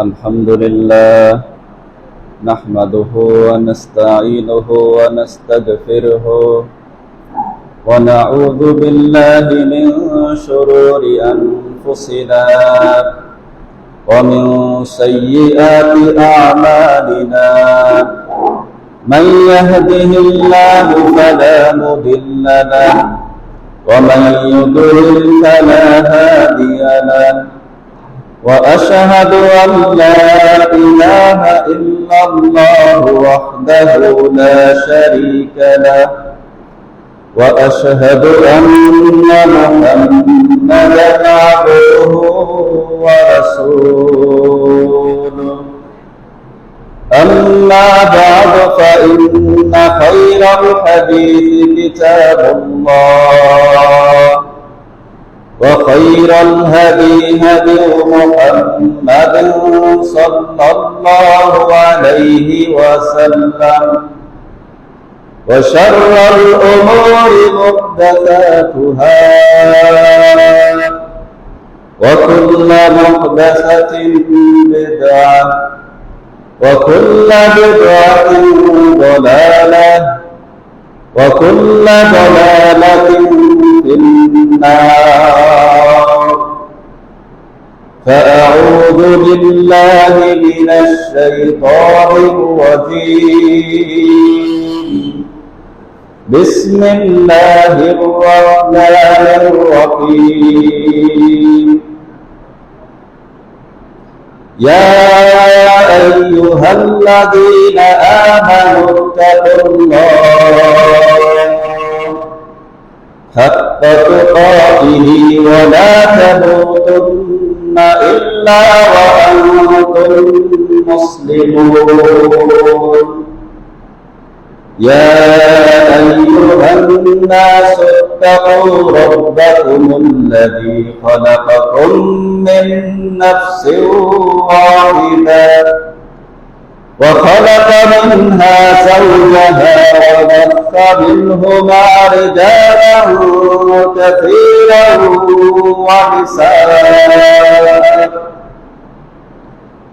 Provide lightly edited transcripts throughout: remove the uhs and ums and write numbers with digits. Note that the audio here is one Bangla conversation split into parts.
الحمد لله نحمده ونستعينه ونستغفره ونعوذ بالله من شرور أنفسنا ومن سيئات أعمالنا من يهده الله فلا مضل له ومن يضلل فلا هادي له وأشهد أن لا إله إلا الله وحده لا شريك له وأشهد أن محمدا عبده ورسوله أما بعد فإن خير الحديث كتاب الله وخير الهدي هدي محمد صلى الله عليه وسلم وشر الأمور محدثاتها وكل محدثة بدعة وكل بدعة ضلالة وكل ضلالة في النار فأعوذ بالله من الشيطان الرجيم بسم الله الرحمن الرحيم يا أيها الذين آمنوا اتقوا الله حق تقاته ولا تموتن إلا وأنتم مسلمون يا أيها الناس اتقوا ربكم الذي خلقكم من نفس واحدة وخلق منها زوجها وبث منهما رجالا كثيرا ونساء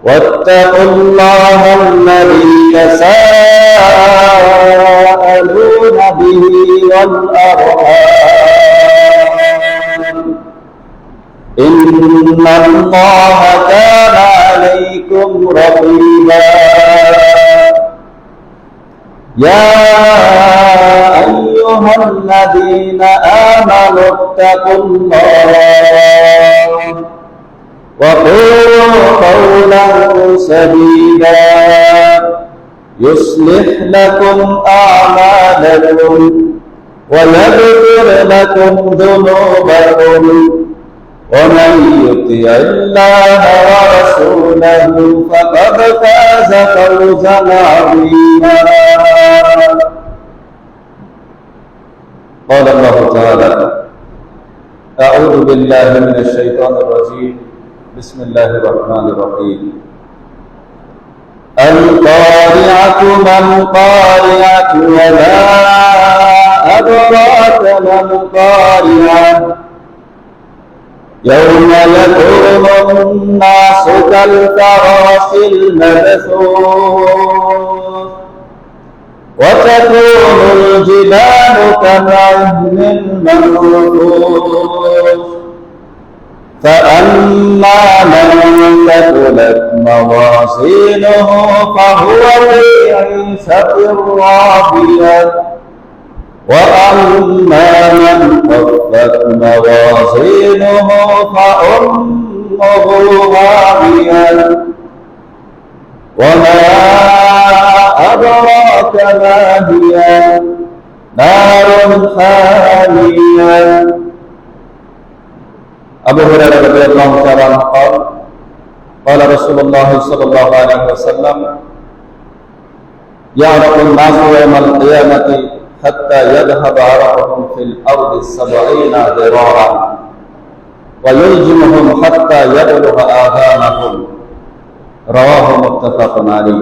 واتقوا الله الذي تساءلون به والأرحام إن الله كان عليكم رقيبا يا أيها الذين آمنوا اتقوا الله وقولوا قولا سديدا يصلح لكم أعمالكم ويغفر لكم ذنوبكم ومن يطع الله ورسوله فقد فاز فوزا عظيما قال الله تعالى أعوذ بالله من الشيطان الرجيم بسم الله الرحمن الرحيم القارعة ما القارعة وما أدراك ما القارعة يوم يكون الناس كالفراش المبثوث وتكون الجبال كالعهن المنفوش فأما من ثقلت موازينه فهو في عيشة راضية وأما من خفت موازينه فأمه هاوية وما أدراك ما هي نار حامية আবু হুরায়রা রাদিয়াল্লাহু তাআলা আনহু قال قال رسول الله صلى الله عليه وسلم يعرض الناس يوم القيامة حتى يذهب عرقهم في الأرض 70 ذراعا ويلجمهم حتى يبلغ آذانهم رواه متفق عليه।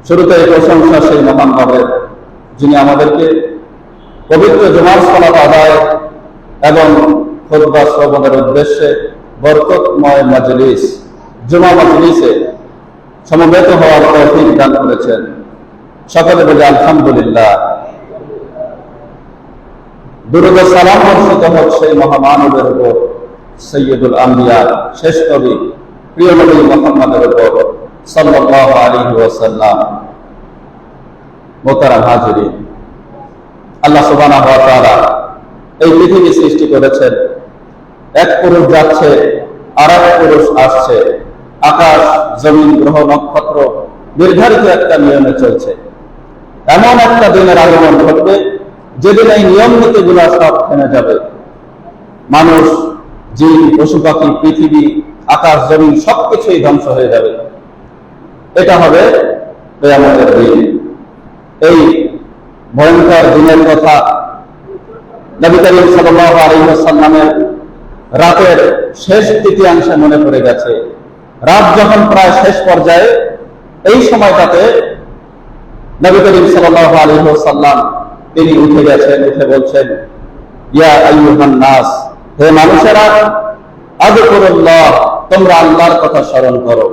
শুরুতে প্রশংসা সেই মহান রবের, যিনি আমাদেরকে পবিত্র জুমার সালাত আদায় এবং খুতবা শ্রবণের উদ্দেশ্যে বরকতময় মাজলিস জুমা মাজলিসে সমবেত হওয়ার তৌফিক দান করেছেন। সকলে বলে আলহামদুলিল্লাহ। দুরূদ ও সালাম বর্ষিত হোক সেই মহামানবের উপর, সৈয়দুল আম্বিয়া, শেষ নবী, প্রিয় নবী মুহাম্মদের উপর সাল্লাল্লাহু আলাইহি ওয়াসাল্লাম। মোহতারাম হাজিরিন, আল্লাহ সুবহানাহু ওয়া তাআলা এই পৃথিবী সৃষ্টি করেছেন। এক পুরুষ যাচ্ছে, আর এক পুরুষ আসছে। আকাশ, জমিন, গ্রহ, নক্ষত্র নির্ধারিত একটা নিয়মে চলছে। এমন একটা দিনের আগমন ঘটবে যেদিন এই নিয়ম নীতিগুলো সব থেমে যাবে। মানুষ, জিন, পশু পাখি, পৃথিবী, আকাশ, জমিন সবকিছুই ধ্বংস হয়ে যাবে। এটা হবে কিয়ামতের দিন। এই ভয়ঙ্কর দিনের কথা নবী করিম সাল্লাল্লাহু আলাইহি ওয়াসাল্লামের রাতের শেষ তৃতীয়াংশে মনে পড়ে গেছে। রাত যখন প্রায় শেষ পর্যায়ে, এই সময়টাতে নবী করিম সাল্লাল্লাহু আলাইহি ওয়াসাল্লাম তিনি উঠে গেছেন, উঠে বলছেন, ইয়া আইয়ুহান নাস, হে মানুষেরা, আযকুরুল্লাহ, তোমরা আল্লাহর কথা স্মরণ করো।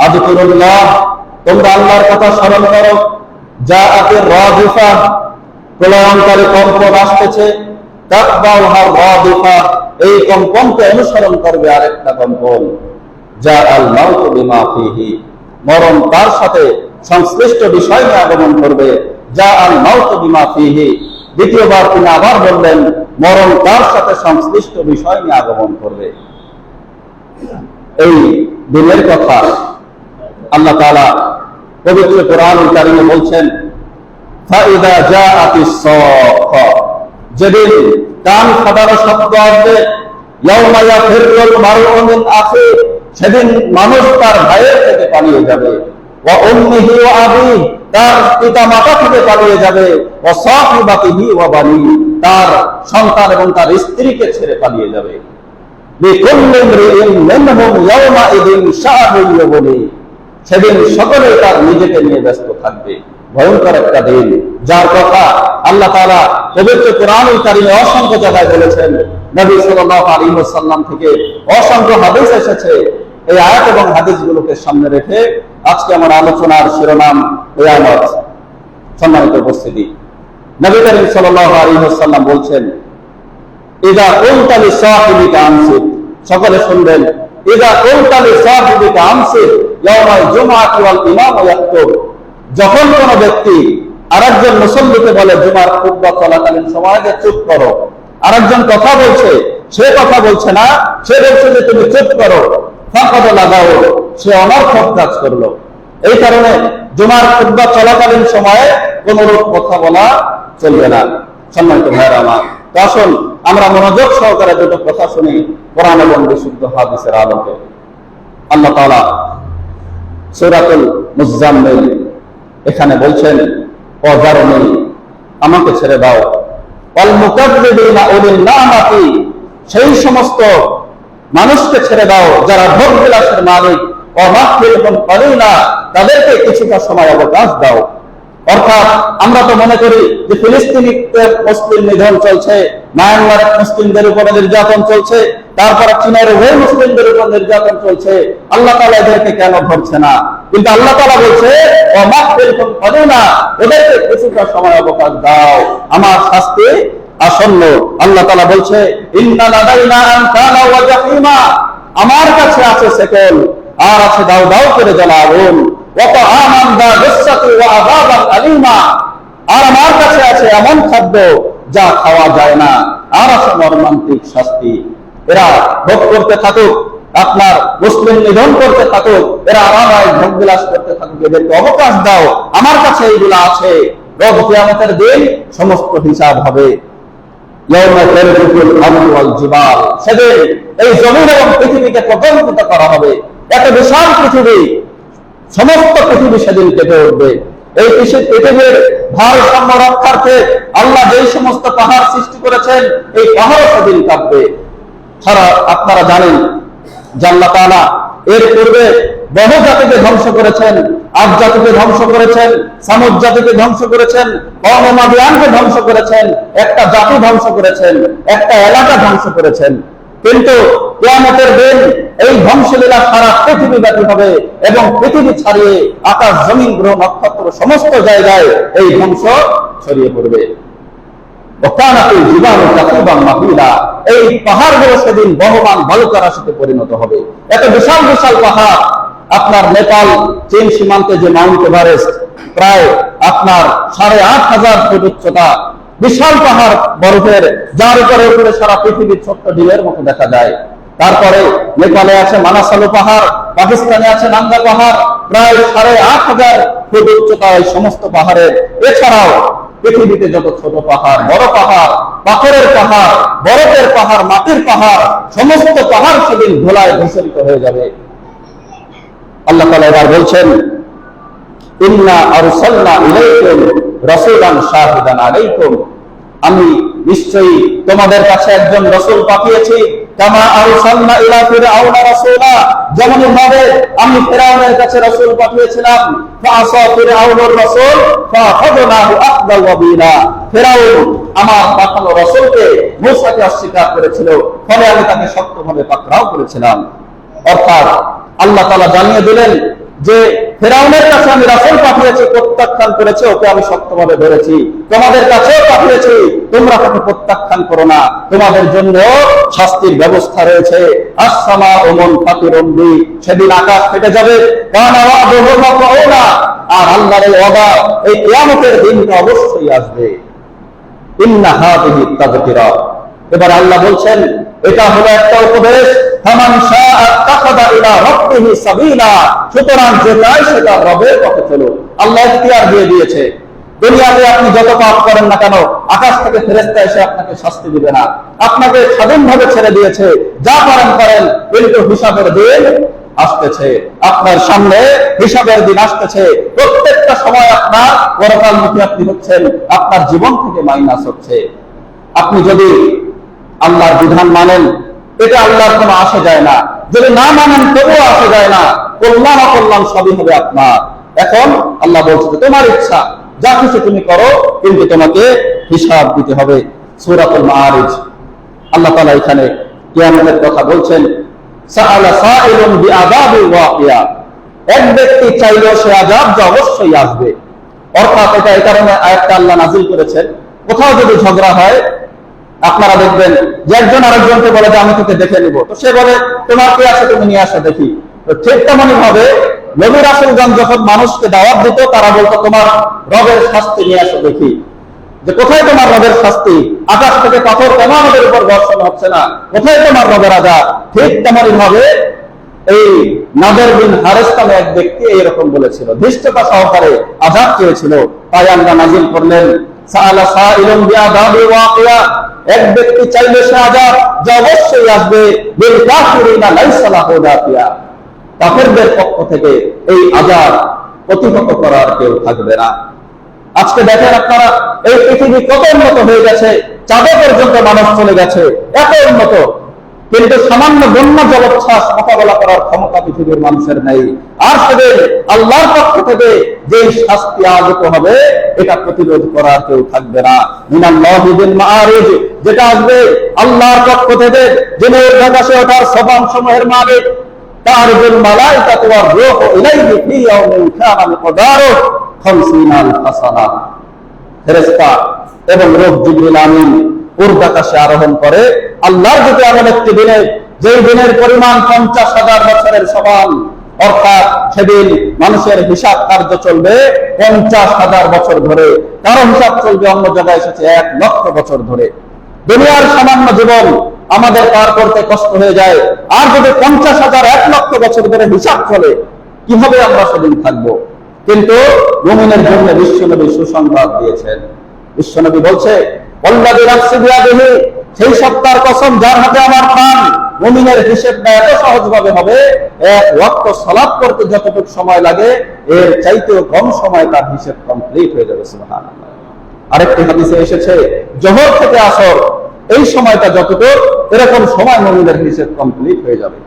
আযকুরুল্লাহ, তোমরা আল্লাহর কথা স্মরণ করো। জাআতির রাদিফা, প্রলয়ঙ্কারী কম্পন আসতেছে। তাকবাউহার রাদিফা, এই কম্পনকে অনুসরণ করবে আরেকটা কম্পন। জাআল মাউতু বিমা ফিহি, মরণ তার সাথে সংশ্লিষ্ট বিষয় নিয়ে আগমন করবে। জাআল মাউতু বিমা ফিহি, দ্বিতীয়বার তিনি আবার বললেন, মরণ তার সাথে সংশ্লিষ্ট বিষয় নিয়ে আগমন করবে। এই দিনের কথা আল্লাহ তাআলা পবিত্র কোরআনুল কারীমে বলছেন, ফাইদা জাআতিস সাখা, যেদিন কান ফাটানো শব্দ আসবে, ইয়াউমা ইয়াফিরুল মারউ মিন আখি, সেদিন মানুষ তার ভাইয়ের থেকে পালিয়ে যাবে। ওয়া উম্মিহি ওয়া আবি, তার পিতা মাতা থেকে পালিয়ে যাবে। ওয়া সাহিবাতিহি ওয়া বানি, তার সন্তান এবং তার স্ত্রীকে ছেড়ে পালিয়ে যাবে। লিকুল্লি ইমরিইন মিনহুম ইয়াউমা ইদিন শাআনুন ইউগনি, সেদিন সকলে তার নিজেকে নিয়ে ব্যস্ত থাকবে। ভয়ঙ্কর একটা দিন, যার কথা আল্লাহ তাআলা পবিত্র কোরআনুল কারীমে অসংখ্য জায়গায় বলেছেন। নবী সাল্লাল্লাহু আলাইহি ওয়াসাল্লাম থেকে অসংখ্য হাদিস এসেছে। এই আয়াত এবং হাদিসগুলোকে সামনে রেখে আজকে আমার আলোচনার শিরোনাম কিয়ামত। সম্মানিত উপস্থিতি, নবী করিম সাল্লাল্লাহু আলাইহি ওয়াসাল্লাম বলছেন, ইযা কুনতা লিসাহিবিকা আমসিক, সকলে শুনবেন, ইযা কুনতা লিসাহিবিকা আমসিক ইয়াউমাল জুমআতি ওয়াল ইমামু ইয়াখতুব, যখন কোন ব্যক্তি আরেকজন মুসল্লিকে বলে জুমার খুতবা চলাকালীন সময়ে যে চুপ করো, আরেকজন কথা বলছে, সে কথা বলছে না, সে বলছে যে তুমি চুপ করো, ফাকাদ লাগাও, সে অনর্থক কাজ করলো। এই কারণে জুমার খুতবা চলাকালীন সময়ে কোনরূপ কথা বলা চলবে না। সম্মানিত ভাইরা আমার, তো আসুন আমরা মনোযোগ সহকারে দুটো কথা শুনি কোরআন এবং বিশুদ্ধ হাদিসের আলোকে। আল্লাহ তাআলা সূরাতুল মুজাম্মিল এখানে বলছেন, ওয়াজারনি, আমাকে ছেড়ে দাও, ওয়াল মুকাদ্দিবিনা উলিল নামাতি, সেই সমস্ত মানুষকে ছেড়ে দাও যারা ভোগ বিলাসের মালিক, ওয়া মাহফিলহুম কালিলা, তাদেরকে কিছুটা সময় অবকাশ দাও। অর্থাৎ আমরা তো মনে করি যে ফিলিস্তিনিদের মুসলিম নিধন চলছে, মায়ানমারের মুসলিমদের উপরে নির্যাতন চলছে, তারপর চীনের ওই মুসলিমদের উপর নির্যাতন চলছে, আল্লাহ তাআলা এদেরকে কেন ধরছে না? কিন্তু আল্লাহ তাআলা বলছে, ও মাহফিলহুম কালিলা, এদেরকে কিছুটা সময় অবকাশ দাও, আমার শাস্তি আসন্ন। আল্লাহ তাআলা বলছে, ইন্না লাদাইনা আনকালা ওয়া জাহিমা, আমার কাছে আছে সেকেল, আর আছে দাও দাও করে জ্বলা আগুন, ওয়া তাআমান দা গুসসাতি ওয়া আযাবান আলিমা, আর আমার কাছে আছে এমন খাদ্য যা খাওয়া যায় না, আর আছে মর্মান্তিক শাস্তি। এরা ভোগ করতে থাকুক, আপনার মুসলিম নিধন করতে থাকুক, এরা আরামায় ভোগ বিলাস করতে থাকুক, এদেরকে অবকাশ দাও, আমার কাছে এইগুলা আছে। রব কিয়ামতের দিন সমস্ত হিসাব হবে। সেদিন এই জমিন এবং পৃথিবীকে প্রকম্পিত করা হবে। এত বিশাল পৃথিবী, সমস্ত পৃথিবী সেদিন কেঁপে উঠবে। এই পৃথিবীর ভারসাম্য রক্ষার্থে আল্লাহ যেই সমস্ত পাহাড় সৃষ্টি করেছেন, এই পাহাড়ও সেদিন কাঁপবে। সারা আপনারা জানেন যে আল্লাহ তাআলা এর পূর্বে বহু জাতিকে ধ্বংস করেছেন। আদ জাতিকে ধ্বংস করেছেন, সামুদ জাতিকে ধ্বংস করেছেন, কওমে মাদিয়ানকে ধ্বংস করেছেন, একটা জাতি ধ্বংস করেছেন, একটা এলাকা ধ্বংস করেছেন। কিন্তু কিয়ামতের দিন এই ধ্বংসলীলা সারা পৃথিবী ব্যাপী হবে এবং পৃথিবী ছাড়িয়ে আকাশ, জমিন, গ্রহ, নক্ষত্র সমস্ত জায়গায় এই ধ্বংস ছড়িয়ে পড়বে। এই পাহাড়গুলো সেদিন বহমান বালুকা রাশিতে পরিণত হবে। এত বিশাল বিশাল পাহাড়, আপনার নেপাল চীন সীমান্তে যে মাউন্ট এভারেস্ট, প্রায় আপনার ৮,৫০০ ফুট উচ্চতা, বিশাল পাহাড় বরফের, যার উপরে উপরে সারা পৃথিবীর ছোট্ট ডিমের মতো দেখা যায়। তারপরে নেপালে আছে মানাসালু পাহাড়, পাকিস্তানে আছে নাঙ্গা পাহাড়, প্রায় ৮,৫০০ ফুট উচ্চতা এই সমস্ত পাহাড়ের। এছাড়াও পৃথিবীতে যত ছোট পাহাড়, বড় পাহাড়, পাথরের পাহাড়, বরফের পাহাড়, মাটির পাহাড়, সমস্ত পাহাড় সেদিন ধুলায় ধূসরিত হয়ে যাবে। আল্লাহ তাআলা এবার বলছেন, ইন্না আরসালনা ইলাইকুম রাসূলান শাহিদান আলাইকুম, আমি নিশ্চয়ই তোমাদের কাছে একজন রাসূল পাঠিয়েছি। কামা আরসালনা ইলা ফিরআউনা রাসূলা, যেমন ভাবে আমি ফিরআউনের কাছে রাসূল পাঠিয়েছিলাম। ফাআসা ফিরআউনুর রাসূল ফাআখাযনাহু আখযাল ওয়াবিলা, ফিরআউন আমার পাঠানো রাসূলকে, মূসাকে অস্বীকার করেছিল, ফলে আমি তাকে শক্তভাবে পাকড়াও করেছিলাম। অর্থাৎ আল্লাহ তাআলা জানিয়ে দিলেন যে ফিরআউনের কাছে আমি রাসূল পাঠিয়েছি, প্রত্যাখ্যান করেছে, ওকে আমি শক্তভাবে ধরেছি। তোমাদের কাছেও পাঠিয়েছি, তোমরা তাকে প্রত্যাখ্যান করো না, তোমাদের জন্য শাস্তির ব্যবস্থা রয়েছে। আস-সামাউ মুনফাতিরুন বি, সেদিন আকাশ ফেটে যাবে। কানা ওয়াদুহু মাফউলা, আর আল্লাহর ওয়াদা এই কিয়ামতের দিনটা অবশ্যই আসবে। ইন্না হাযিহি তাযকিরা, এবার আল্লাহ বলছেন এটা হলো একটা উপদেশ। ফামান শাআ আত্তাখাযা ইলা রাব্বিহি সাবিলা, সুতরাং যে চায় সেটা রবের পথে চলো। আল্লাহ ইখতিয়ার দিয়ে দিয়েছে। দুনিয়াতে আপনি যত পাপ করেন না কেন, আকাশ থেকে ফেরেশতা এসে আপনাকে শাস্তি দিবে না, আপনাকে স্বাধীনভাবে ছেড়ে দিয়েছে। যা পারেন করেন, কিন্তু হিসাবের দিন আসতেছে, আপনার সামনে হিসাবের দিন আসতেছে। প্রত্যেকটা সময় আপনার পরকালমুখী আপনি হচ্ছেন, আপনার জীবন থেকে মাইনাস হচ্ছে। আপনি যদি আল্লাহর বিধান মানেন, এটা আল্লাহর কোনো আসে যায় না। যদি না মানেন, তবুও আসে যায় না। কল্যাণ অকল্যাণ সবই হবে আপনার। এখন আল্লাহ বলছে তোমার ইচ্ছা, যা কিছু তুমি করো, কিন্তু তোমাকে হিসাব দিতে হবে। সূরাতুল মাআরিজ আল্লাহ তাআলা এখানে কিয়ামতের কথা বলছেন। সাআলা সাইলুন বিআযাবিল ওয়াকিয়া, এক ব্যক্তি চাইলেও সে আযাব যে অবশ্যই আসবে। অর্থাৎ এটা এই কারণে আয়াতটা আল্লাহ নাযিল করেছেন, কোথাও যদি ঝগড়া হয়, আপনারা দেখবেন যে একজন আরেকজনকে বলে যে আমি তোকে দেখে নিব, তো সে বলে তোমার কি আছে, তুমি নিয়ে আসো দেখি। তো ঠিক তেমনই ভাবে নবী রাসূলগণ যখন মানুষকে দাওয়াত দিত, তারা বলতো তোমার রবের শাস্তি নিয়ে আসো দেখি, যে কোথায় তোমার রবের শাস্তি, আকাশ থেকে পাথর কেন আমাদের উপর বর্ষণ হচ্ছে না, কোথায় তোমার রবের আযাব। ঠিক তেমনই ভাবে এই নাদের বিন হারেস নামে এক ব্যক্তি এইরকম বলেছিল, ধৃষ্টতা সহকারে আযাব চেয়েছিল। তাই আল্লাহ নাযিল করলেন সাআলা সাইলুন বিআযাবিল ওয়াকিয়া, এক ব্যক্তি চাইলে সে আযাব যে অবশ্যই আসবে। বিল কাফিরিনা লাইসা লাহু দাফিয়া, কাফেরদের পক্ষ থেকে এই আযাব প্রতিহত করার কেউ থাকবে না। আজকে দেখেন আপনারা, এই পৃথিবী কত উন্নত হয়ে গেছে, চাঁদে পর্যন্ত মানুষ চলে গেছে, এত উন্নত, কিন্তু সামান্য বন্যা জলোচ্ছ্বাস মোকাবেলা করার ক্ষমতা পৃথিবীর মানুষের নেই। আর সেদিন আল্লাহর পক্ষ থেকে যে শাস্তি আগত হবে, এটা প্রতিরোধ করার কেউ থাকবে না। মিনাল্লাহি বিল মাআরিজ, যেটা আসবে আল্লাহর পক্ষ থেকে, যিনি আকাশে ওঠার সোপান সমূহের মালিক। তারজুল মালাইকাতু ওয়ার রূহু ইলাইহি ফি ইয়াউমিন কানা মিকদারুহু 50 আলফ সানা, ফেরেশতা এবং রূহ জিবরিল আমিন উর্দাকাশে আরোহণ করে আল্লাহর দিকে এমন একটি দিনে, যেই দিনের পরিমাণ 50,000 বছরের সমান। অর্থাৎ সেদিন মানুষের হিসাব কার্য চলবে 50,000 বছর ধরে, কারো হিসাব চলবে অন্য জায়গায় এসেছে 1 লক্ষ বছর ধরে। দুনিয়ার সামান্য জীবন আমাদের পার করতে কষ্ট হয়ে যায়, আর যদি 50,000 1 লক্ষ বছর ধরে হিসাব চলে, কিভাবে আমরা সেদিন থাকবো? কিন্তু মুমিনের জন্য বিশ্বনবী সুসংবাদ দিয়েছেন। বিশ্বনবী বলছে ওয়াল্লাযী নাফসি বিয়াদিহি, সেই সত্তার কসম যার হাতে আমার প্রাণ, মুমিনের হিসেবটা এত সহজভাবে হবে, এক ওয়াক্ত সালাত করতে যতটুকু সময় লাগে এর চাইতেও কম সময় তার হিসেব কমপ্লিট হয়ে যাবে। সুবহানাল্লাহ। আরেকটি হাদিসে এসেছে যোহর থেকে আসর এই সময়টা যতটুকু, এরকম সময় মুমিনের হিসেব কমপ্লিট হয়ে যাবে।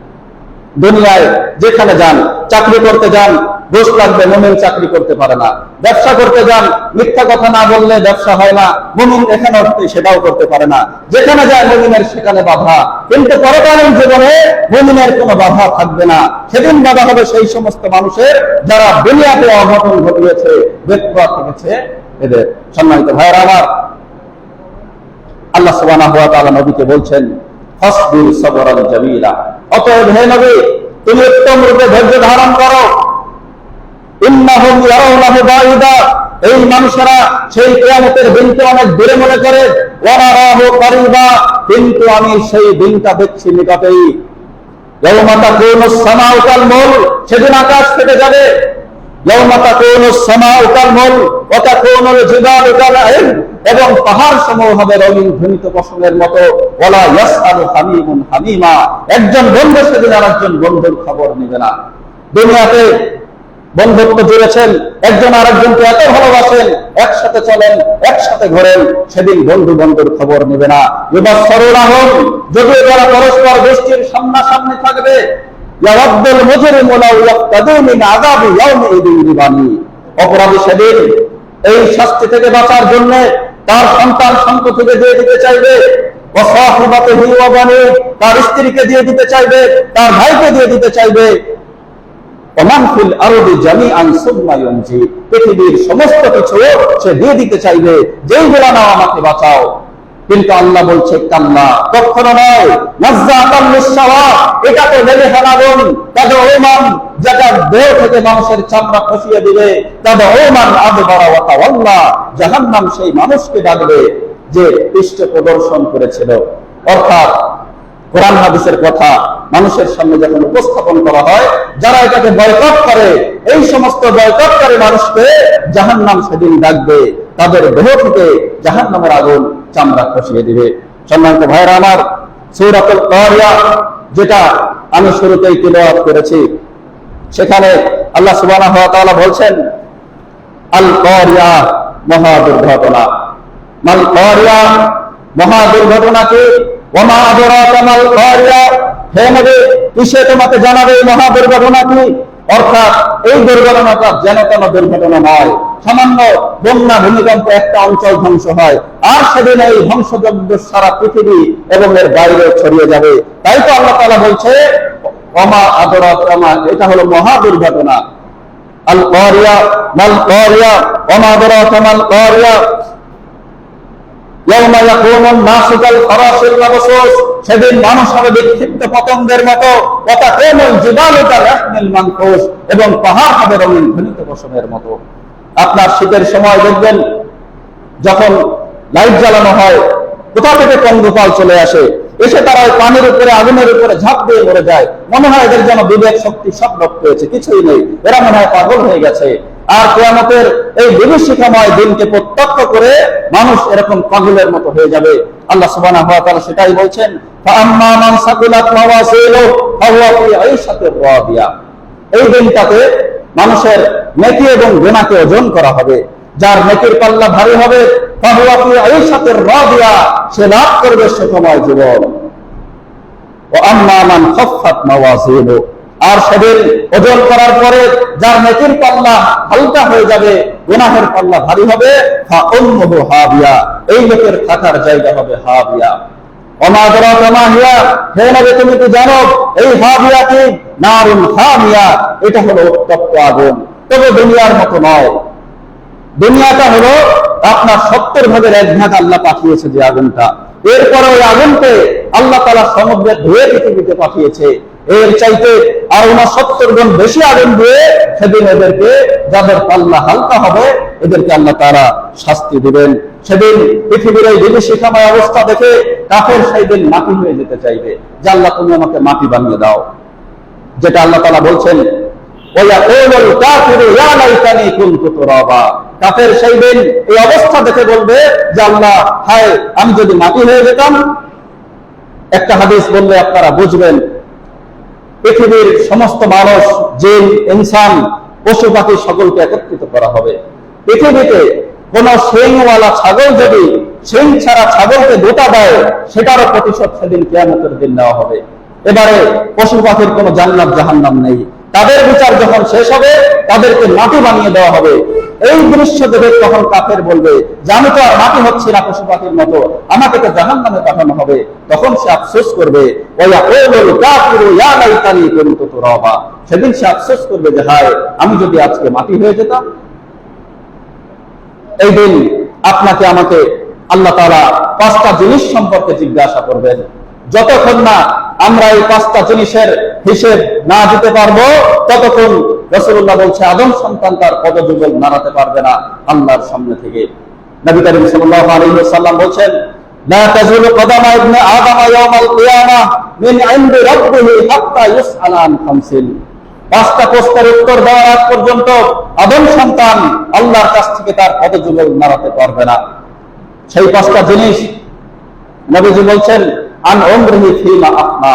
দুনিয়ায় যেখানে যান, চাকরি করতে যান, দোষ লাগবে, মুমিন চাকরি করতে পারে না। ব্যবসা করতে যান, মিথ্যা কথা না বললে ব্যবসা হয় না, মুমিন এখানে সেটাও করতে পারে না। যেখানে যায় মুমিনের সেখানে বাধা, কিন্তু পরকালীন জীবনে মুমিনের কোনো বাধা থাকবে না। সেদিন বাধা হবে সেই সমস্ত মানুষের যারা দুনিয়াতে অঘটন ঘটিয়েছে, বেপরোয়া থেকেছে এদের। সম্মানিত ভাইয়েরা আমার, আল্লাহ সুবহানাহু ওয়া তাআলা নবীকে বলছেন ফাসবির সাবরান জামিলা, অতএব হে নবী তুমি উত্তম রূপে ধৈর্য ধারণ করো। ইন্নাহুম ইয়ারাউনাহু বাঈদা, এই মানুষেরা সেই কিয়ামতের দিনকে অনেক দূরে মনে করে, ওয়া নারাহু কারীবা, কিন্তু আমি সেই দিনটা দেখছি নিকটেই। ইয়াওমা তাকুনুস সামাউ কাল মুল, সেদিন আকাশ ফেটে যাবে। ইয়াওমা তাকুনুস সামাউ কাল মুল ওয়া তাকুনুল জিবালু কাল আইন, এবং পাহাড় সমূহ হবে রঙিন ঘনীত পশমের মতো। ওয়ালা ইয়াসআলু হামিমুন হামিমা, একজন বন্ধু সেদিন আরেকজন বন্ধুর খবর নেবে না। দুনিয়াতে বন্ধুত্ব জুড়েছেন, একজন আরেকজনকে এত ভালোবাসেন, একসাথে চলেন, একসাথে ঘোরেন, সেদিন বন্ধু বন্ধুর খবর নেবে না। ইউবাসসিরুনাহুম, যদিও তারা পরস্পর দৃষ্টির সামনাসামনি থাকবে। ইয়াওয়াদ্দুল মুজরিমু লাউ ইয়াফতাদু মিন আযাবি ইয়াউমিইদিন বিবানি, অপরাধী সেদিন এই শাস্তি থেকে বাঁচার জন্য তার সন্তান সন্ততিকে দিয়ে দিতে চাইবে, ওয়া সাহিবাতিহি ওয়া বানি, তার স্ত্রীকে দিয়ে দিতে চাইবে, তার ভাইকে দিয়ে দিতে চাইবে। ওমান ফিল আরদি জামিআন সুম্মা ইউনজি, পৃথিবীর সমস্ত কিছু সে দিয়ে দিতে চাইবে, যেইগুলো নাও আমাকে বাঁচাও। কিন্তু আল্লাহ বলছে কাল্লা, কখনো নয়। নাযাতাল লিশাওয়া, এটা তো লেগে হারাবন। তাদউমান, যেটা দেহ থেকে মানুষের চামড়া খসিয়ে দিবে। তাদউমান আদবারা ওয়া তাওয়াল্লা, জাহান্নাম সেই মানুষকে ডাকবে যে পৃষ্ঠ প্রদর্শন করেছিল। অর্থাৎ কোরআন হাদিসের কথা মানুষের সামনে যখন উপস্থাপন করা হয়, যারা এটাকে বয়কট করে, এই সমস্ত বয়কটকারী মানুষকে জাহান্নাম সেদিন ডাকবে, তাদের দেহ থেকে জাহান্নামের আগুন চামড়া খসিয়ে দিবে। সম্মানিত ভাইরা আমার, সূরাতুল কারিয়া যেটা আমি শুরুতেই তিলাওয়াত করেছি, সেখানে আল্লাহ সুবহানাহু ওয়া তাআলা বলছেন আল কারিয়া, মহা দুর্ঘটনা। মাল কারিয়া, মহা দুর্ঘটনা কি? ওয়া মা আদরাকা মাল কারিয়া, হে নবী কিসে তোমাকে জানাবে এই মহা দুর্ঘটনা কি? অর্থাৎ এই দুর্ঘটনাটা যেন কোনো দুর্ঘটনা নয়। সামান্য বন্যা ভূমিকম্প একটা অঞ্চল ধ্বংস হয়, আর সেদিন এই ধ্বংসযজ্ঞ সারা পৃথিবী এবং এর বাইরে ছড়িয়ে যাবে। তাই তো আল্লাহ তাআলা বলছে ওমা আদরাকা মা, এটা হলো মহা দুর্ঘটনা। আল কারিয়া মাল কারিয়া ওমা আদরাকা মাল কারিয়া, ইয়াওমা ইয়াকুমুন নাসু কাল ফারাশিল মাবসুস, সেদিন মানুষ হবে বিক্ষিপ্ত পতঙ্গের মতো। ওয়া তাকুনুল জিবালু কালাহমিল মানফুস, এবং পাহাড় হবে রঙিন ঘনীত পশমের মতো। আপনার শীতের সময় দেখবেন যখন লাইট জ্বালানো হয়, কোথা থেকে পঙ্গপাল চলে আসে, এসে তারা পানির উপরে আগুনের উপরে ঝাঁপ দিয়ে মরে যায়। মনে হয় এদের যেন বিবেক শক্তি সব লোপ পেয়েছে, কিছুই নেই, এরা মনে হয় পাগল হয়ে গেছে। আর কিয়ামতের এই বিভীষিকাময় দিনকে প্রত্যক্ষ করে মানুষ এরকম পাগলের মতো হয়ে যাবে। আল্লাহ সুবহানাহু ওয়া তাআলা সেটাই বলছেন, ফাআম্মা মান সাকুলাত মাওয়াজিনুহু ফাহুয়া ফি আইশাতির রাদিয়া, এই দিনটাতে মানুষের নেকি এবং গুনাহকে ওজন করা হবে। যার নেকির পাল্লা ভারী হবে, ফাহুয়া ফি আইশাতির রাদিয়া, সে লাভ করবে সুখময় জীবন। ওয়া আম্মা মান খাফফাত মাওয়াজিনুহু, আর সেদিন ওজন করার পরে যার নেকির পাল্লা হালকা হয়ে যাবে, গুনাহের পাল্লা ভারী হবে, ফা উম্মুহু হাবিয়া, এই লোকের থাকার জায়গা হবে হাবিয়া। ওমা আদরাকা মা হিয়া, হে নবী তুমি কি জানো এই হাবিয়া কি? নারুন হামিয়া, এটা হলো উত্তপ্ত আগুন। তবে দুনিয়ার মতো নয়। দুনিয়াটা হলো আপনার 70 ভাগের 1 ভাগ আল্লাহ পাঠিয়েছে যে আগুনটা, এরপরে ওই আগুনকে আল্লাহ তাআলা সমুদ্রে ধুয়ে পৃথিবীতে পাঠিয়েছে। এর চাইতে আর 69 গুণ বেশি আগুন দিয়ে সেদিন এদেরকে, যাদের পাল্লা হালকা হবে, এদেরকে আল্লাহ তাআলা শাস্তি দিবেন। সেদিন পৃথিবীর এই বিভীষিকাময় অবস্থা দেখে কাফের সেদিন মাটি হয়ে যেতে চাইবে, যে আল্লাহ তুমি আমাকে মাটি বানিয়ে দাও। যেটা আল্লাহ তাআলা বলছেন, ওয়া ইয়াকুলুল কাফিরু ইয়া লাইতানি কুনতু তুরাবা, কাফের সেই দিন এই অবস্থা দেখে বলবে যে আল্লাহ, হায় আমি যদি মাটি হয়ে যেতাম। একটা হাদিস বললে আপনারা বুঝবেন, পৃথিবীর সমস্ত মানুষ, জিন, ইনসান, পশু পাখি সকলকে একত্রিত করা হবে। পৃথিবীতে কোন শিংওয়ালা ছাগল যদি শিং ছাড়া ছাগলকে গোটা দেয়, সেটারও প্রতিশোধ সেদিন কিয়ামতের দিন নেওয়া হবে। এবারে পশু পাখির কোন জান্নাত জাহান্নাম নেই, তাদের বিচার যখন শেষ হবে তাদেরকে মাটি বানিয়ে দেওয়া হবে। এই দৃশ্য দেখে তখন কাফের বলবে যে আমি তো আর মাটি হচ্ছি না পশু পাখির মতো, আমাকে তো জাহান্নামে পাঠানো হবে। তখন সে আফসোস করবে, সেদিন সে আফসোস করবে যে হায় আমি যদি আজকে মাটি হয়ে যেতাম। এই দিন আপনাকে আমাকে আল্লাহ তাআলা 5টা জিনিস সম্পর্কে জিজ্ঞাসা করবেন। যতক্ষণ না আমরা এই 5টা জিনিসের হিসেব না দিতে পারবো, ততক্ষণ রাসূলুল্লাহ বলছে আদম সন্তান তার পদযুগল নাড়াতে পারবে না আল্লাহর সামনে থেকে। নবী করিম সাল্লাল্লাহু আলাইহি ওয়াসাল্লাম বলেন, লা তাজুলু কদামা ইবনে আদম ইয়াউমাল কিয়ামাহ মিন ইনদি রাব্বিহি হাত্তা ইউসআলা আন খামসিন। 5টা প্রশ্নের উত্তর দেওয়ার আগ পর্যন্ত আদম সন্তান আল্লাহর কাছ থেকে তার পদযুগল নাড়াতে পারবে না। সেই 5টা জিনিস নবীজি বলছেন, আন উমরিহি ফীমা আফনা,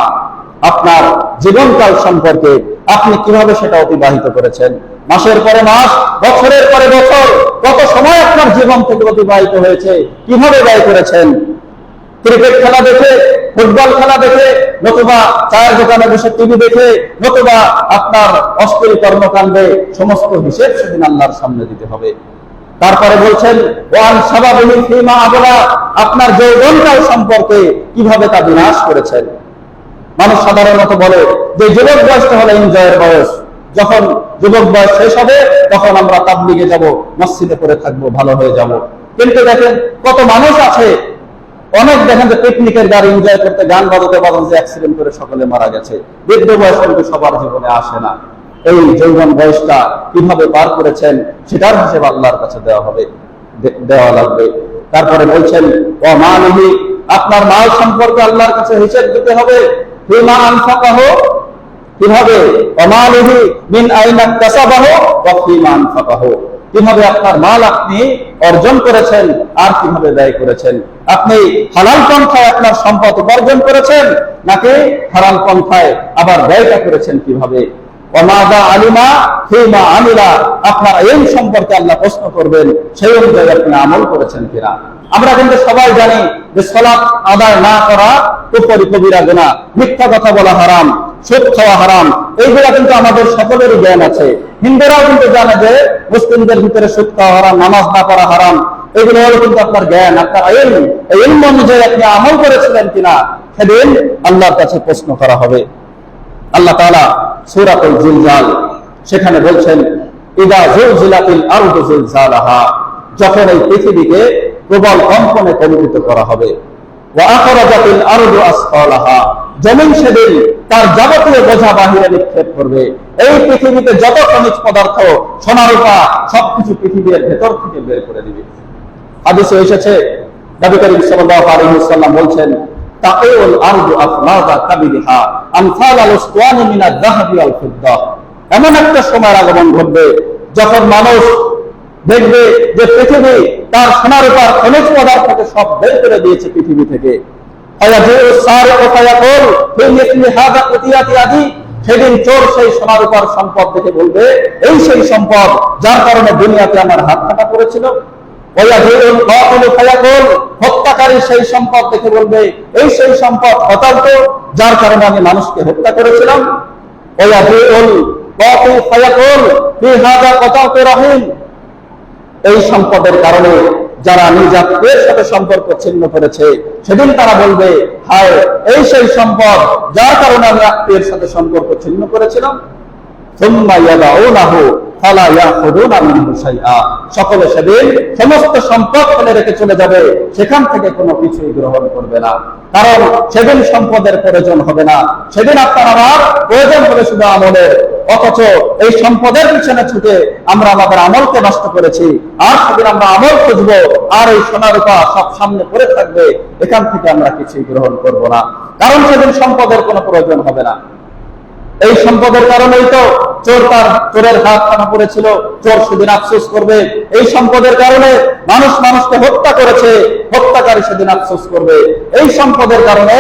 আপনার জীবনকাল সম্পর্কে আপনি কিভাবে সেটা অতিবাহিত করেছেন। মাসের পরে মাস, বছরের পরে বছর, কত সময় আপনার জীবন থেকে অতিবাহিত হয়েছে, কিভাবে ব্যয় করেছেন। ক্রিকেট খেলা দেখে, ফুটবল খেলা দেখে, নতুবা চায়ের দোকানে বসে টিভি দেখে, নতুবা আপনার অশ্লীল কর্মকাণ্ডে, সমস্ত হিসেব সেদিন আল্লাহর সামনে দিতে হবে। তারপরে বলছেন, ওয়ান সাবাবিহি ফীমা আবলা, আপনার যৌবনকাল সম্পর্কে কিভাবে তা বিনাশ করেছেন। মানুষ সাধারণত বলে যে যুবক বয়সটা হলো এনজয়ের বয়স, যখন যুবক বয়স শেষ হবে তখন আমরা তাবলিগে যাব, মসজিদে পড়ে থাকবো, ভালো হয়ে যাব। কিন্তু দেখেন কত মানুষ আছে, অনেক দেখেন যে পিকনিকের গাড়ি এনজয় করতে গান বাজাতে বাজাতে অ্যাক্সিডেন্ট করে সকলে মারা গেছে। বৃদ্ধ বয়স কিন্তু সবার জীবনে আসে না। এই যৌবন বয়সটা কিভাবে পার করেছেন সেটার হিসেব আল্লাহর কাছে দেওয়া লাগবে। তারপরে বলছেন, ও মালিহি, আপনার মাল সম্পর্কে আল্লাহর কাছে হিসেব দিতে হবে। ফীমা আনফাকাহু, কিভাবে, ও মালিহি মিন আইনা কাসাবাহু ওয়া ফীমা আনফাকাহু, কিভাবে আপনার মাল আপনি অর্জন করেছেন আর কিভাবে ব্যয় করেছেন। আপনি হালাল পন্থায় আপনার সম্পদ উপার্জন করেছেন নাকি হারাম পন্থায় আবার ব্যয়টা করেছেন কিভাবে। ওয়ামাদা আলিমা ফীমা আমিলা, আপনার এই সম্পর্কে আল্লাহ প্রশ্ন করবেন, সেই অনুযায়ী আপনি আমল করেছেন কিনা। আমরা কিন্তু সবাই জানি যে সালাত আদায় না করা কুফরি কবিরা গুনাহ, মিথ্যা কথা বলা হারাম, সুদ খাওয়া হারাম, এইগুলা কিন্তু আমাদের সকলেরই জ্ঞান আছে। হিন্দুরাও কিন্তু জানে যে মুসলিমদের ভিতরে সুদ খাওয়া হারাম, নামাজ না পড়া হারাম। এগুলো হলো কিন্তু আপনার জ্ঞান, আপনার ইলম। এই ইলম অনুযায়ী আপনি আমল করেছিলেন কিনা সেদিন আল্লাহর কাছে প্রশ্ন করা হবে। আল্লাহ তাআলা সূরাতুল জিলজাল সেখানে বলছেন, ইদা যুলজিলাতিল আরদু জিলজালাহা, যখন এই পৃথিবীকে প্রবল কম্পনে কম্পিত করা হবে। ওয়া আখরাজাতিল আরদু আসফালাহা, জমিন সেদিন তার যাবতীয় বোঝা বাহিরে নিক্ষেপ করবে। এই পৃথিবীতে যত খনিজ পদার্থ, সোনা রূপা, সবকিছু পৃথিবীর ভেতর থেকে বের করে দিবে। হাদিসে এসেছে, নবী করিম সাল্লাল্লাহু আলাইহি ওয়াসাল্লাম বলছেন, তাকিউল আরদু আফলাদা কাবিহা আমসাল আল-উসওয়ান মিনাদ যাহাবি ওয়াল ফিদ্দা, এমন একটা সময়ের আগমন ঘটবে যখন মানুষ দেখবে যে পৃথিবী তার সোনা রূপার খনিজ পদার্থকে সব বের করে দিয়েছে পৃথিবী থেকে। সেদিন চোর সেই সোনা রূপার সম্পদ দেখে বলবে, এই সেই সম্পদ যার কারণে দুনিয়াতে আমার হাত কাটা পড়েছিল। হত্যাকারী সেই সম্পদ দেখে বলবে, এই সেই সম্পদ হতাহত যার কারণে আমি মানুষকে হত্যা করেছিলাম। এই সম্পদের কারণে যারা নিজ আত্মীয়ের সাথে সম্পর্ক ছিন্ন করেছে, সেদিন তারা বলবে, হায় এই সেই সম্পদ যার কারণে আমি আত্মীয়ের সাথে সম্পর্ক ছিন্ন করেছিলাম। সকলে সেদিন সমস্ত সম্পদ ফেলে রেখে চলে যাবে, সেখান থেকে কোনো কিছুই গ্রহণ করবে না। কারণ সেদিন সম্পদের প্রয়োজন হবে না, সেদিন আপনার আমার প্রয়োজন হবে শুধু আমলের। অথচ এই সম্পদের পিছনে ছুটে আমরা আমাদের আমলকে নষ্ট করেছি। আর সেদিন আমরা আমল খুঁজবো, আর এই সোনা রূপা সব সামনে পড়ে থাকবে, এখান থেকে আমরা কিছুই গ্রহণ করব না। কারণ সেদিন সম্পদের কোনো প্রয়োজন হবে না। এই সম্পদের কারণেই তো চোরের হাত কাটা পড়েছিল, চোর সেদিন আফসোস করবে। এই সম্পদের কারণে মানুষ মানুষকে হত্যা করেছে, হত্যাকারী সেদিন আফসোস করবে। এই সম্পদের কারণে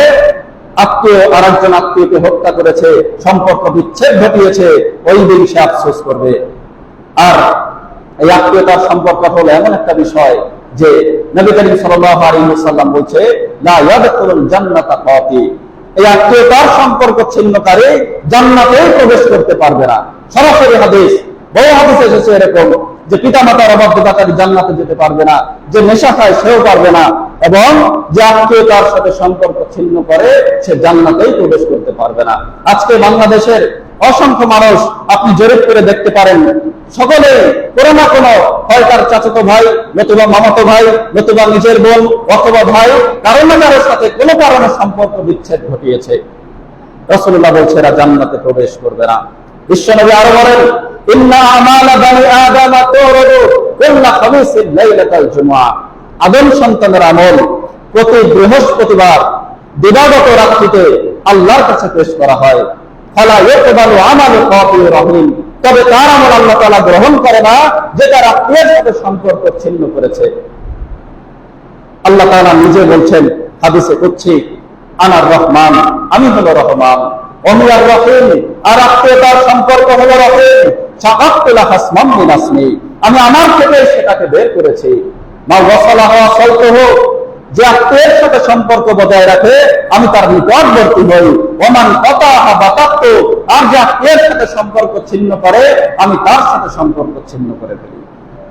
আত্মীয় আর একজন আত্মীয়কে হত্যা করেছে, সম্পর্ক বিচ্ছেদ ঘটিয়েছে, ওই দিন সে আফসোস করবে। আর এই আত্মীয়তার সম্পর্ক হলো এমন একটা বিষয় যে নবী করিম সাল্লাল্লাহু আলাইহি ওয়াসাল্লাম বলছে, লা ইয়াদখুলুল জান্নাতা কাতি, এই আত্মীয়তার সম্পর্ক ছিন্নকারী জান্নাতেই প্রবেশ করতে পারবে না। সরাসরি হাদিস, বহু হাদিস এসেছে এরকম যে পিতামাতার অবাধ্যতাকারী জান্নাতে যেতে পারবে না, যে নেশা খায় সেও পারবে না, এবং যে আত্মীয়তার সাথে সম্পর্ক ছিন্ন করে সে জান্নাতেই প্রবেশ করতে পারবে না। আজকে বাংলাদেশের অসংখ্য মানুষ আপনি জরিপ করে দেখতে পারেন, সকলে কোনো না কোনো হয় তার চাচাতো ভাই, নতুবা মামাতো ভাই, নতুবা নিজের বোন অথবা ভাই, কারো না কারোর সাথে কোনো কারণে সম্পর্ক বিচ্ছেদ ঘটিয়েছে। রাসূলুল্লাহ বলছে এরা জান্নাতে প্রবেশ করবে না। বিশ্বনবী আরো বলেন, ইন্না আমালা বানি আদম তুরদু কুল্লা খামিসিন লাইলাতাল জুমআ, আদম সন্তানের আমল প্রতি বৃহস্পতিবার দিবাগত রাত্রিতে আল্লাহর কাছে পেশ করা হয়। ফালা ইয়াকবালু আমালু কাফির রহিম, তবে তার আমল আল্লাহ তাআলা গ্রহণ করে না যে তার আত্মীয়ের সাথে সম্পর্ক ছিন্ন করেছে। আল্লাহ তাআলা নিজে বলছেন হাদিসে কুদসি, আনার রহমান, আমি হলো রহমান, ওমিয়ার রহিম, আর আত্মীয়তার সম্পর্ক হলো রহিম, শাকাক্তু লাহা ইসমান মিন আসমি, আমি আমার থেকে সেটাকে বের করেছি। মা ওয়াসালাহু ওয়াসালতুহু, যে আত্মীয়ের সাথে সম্পর্ক বজায় রাখে আমি তার নিকটবর্তী হই। ওমান কাতাহা বাতাতু, আর যে আত্মীয়ের সাথে সম্পর্ক ছিন্ন করে আমি তার সাথে সম্পর্ক ছিন্ন করে ফেলি।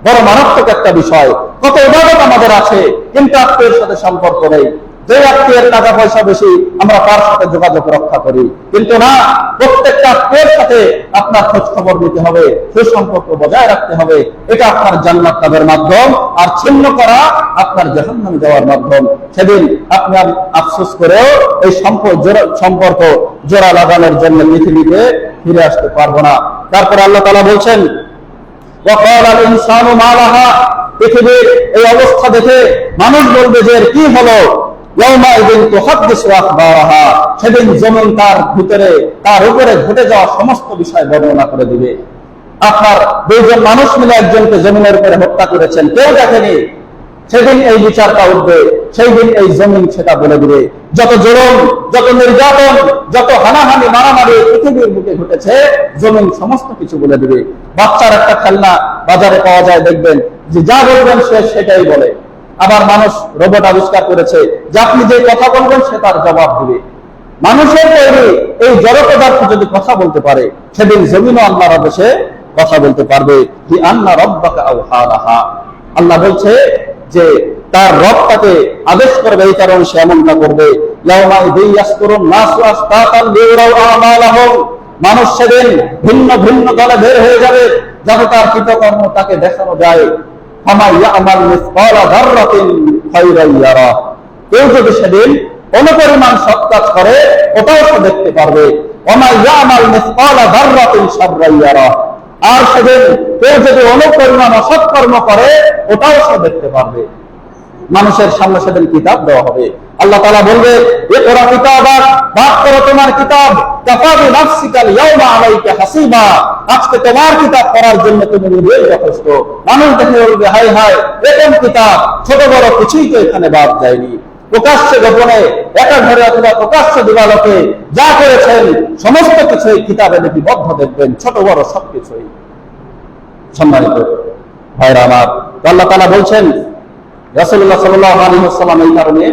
বড় মারাত্মক একটা বিষয়। কত ইবাদত আমাদের আছে কিন্তু আত্মীয়ের সাথে সম্পর্ক নেই। যে আত্মীয়ের টাকা পয়সা বেশি আমরা তার সাথে যোগাযোগ রক্ষা করি, কিন্তু না, প্রত্যেকটা আত্মীয়ের সাথে আপনার খোঁজ খবর নিতে হবে, সুসম্পর্ক বজায় রাখতে হবে। এটা আপনার জান্নাত লাভের মাধ্যম, আর ছিন্ন করা আপনার জাহান্নামে যাওয়ার মাধ্যম। সেদিন আপনি আফসোস করেও এই সম্পর্ক জোড়া লাগানোর জন্য পৃথিবীতে ফিরে আসতে পারবো না। তারপরে আল্লাহ তাআলা বলছেন, ওয়াকাল আল ইনসানু মা লাহা, পৃথিবীর এই অবস্থা দেখে মানুষ বলবে যে কি হলো। সেদিন জমিন তার ভিতরে তার উপরে ঘটে যাওয়া সমস্ত বিষয় বর্ণনা করে দিবে। আপনার দুইজন মানুষ মিলে একজনকে জমিনের উপরে হত্যা করেছেন, কেউ দেখেনি, সেদিন এই বিচারটা উঠবে। সেই দিন এই জমিন সেটা বলে দিবে। যত জুলুম, যত নির্যাতন, যত হানাহানি মারামারি পৃথিবীর বুকে ঘটেছে, জমিন সমস্ত কিছু বলে দিবে। বাচ্চার একটা খেলনা বাজারে পাওয়া যায়, দেখবেন যে যা বলবেন সে সেটাই বলে। আবার মানুষ রোবট আবিষ্কার করেছে যে আপনি যে কথা বলবেন সে তার জবাব দিবে। মানুষের তৈরি এই জড় পদার্থ যদি কথা বলতে পারে, সেদিন জমিনও আল্লাহর আদেশে কথা বলতে পারবে। কি আন্না রাব্বাকা আওহালাহা, আল্লাহ বলছে যে তার রব তাকে আদেশ করবে, এই কারণে সে এমনটা করবে। ইয়াউমা ইয়াসকুরুন নাসু আসতাতান লিউরাউ আমালাহুম, মানুষ সেদিন ভিন্ন ভিন্ন দলে বের হয়ে যাবে যাতে তার কৃতকর্ম তাকে দেখানো যায়। কেউ যদি সেদিন অনুপরিমাণ সৎ কাজ করে ওটাও সে দেখতে পারবে। আর সেদিন কেউ যদি অনুপরিমাণ অসৎ কর্ম করে ওটাও সে দেখতে পারবে। মানুষের সামনে সেদিন কিতাব দেওয়া হবে। আল্লাহ তাআলা বলবে, ইকরা কিতাবাক, পাঠ করো তোমার কিতাব, কাফা বিনাফসিকাল ইয়াউমা আলাইকা হাসিবা, আজকে তোমার কিতাব পড়ার জন্য তুমি নিজেই যথেষ্ট। মানুষ দেখে বলবে, হায় হায়, এরকম কিতাব, ছোট বড় কিছুই তো এখানে বাদ যায়নি। প্রকাশ্যে গোপনে, একা ঘরে অথবা প্রকাশ্য দিবালোকে যা করেছেন সমস্ত কিছুই কিতাবে লিপিবদ্ধ দেখবেন, ছোট বড় সবকিছুই। সম্মানিত ভাইরা আমার, আল্লাহ তাআলা বলছেন, রাসূলুল্লাহ সাল্লাল্লাহু আলাইহি ওয়াসাল্লাম এই কারণে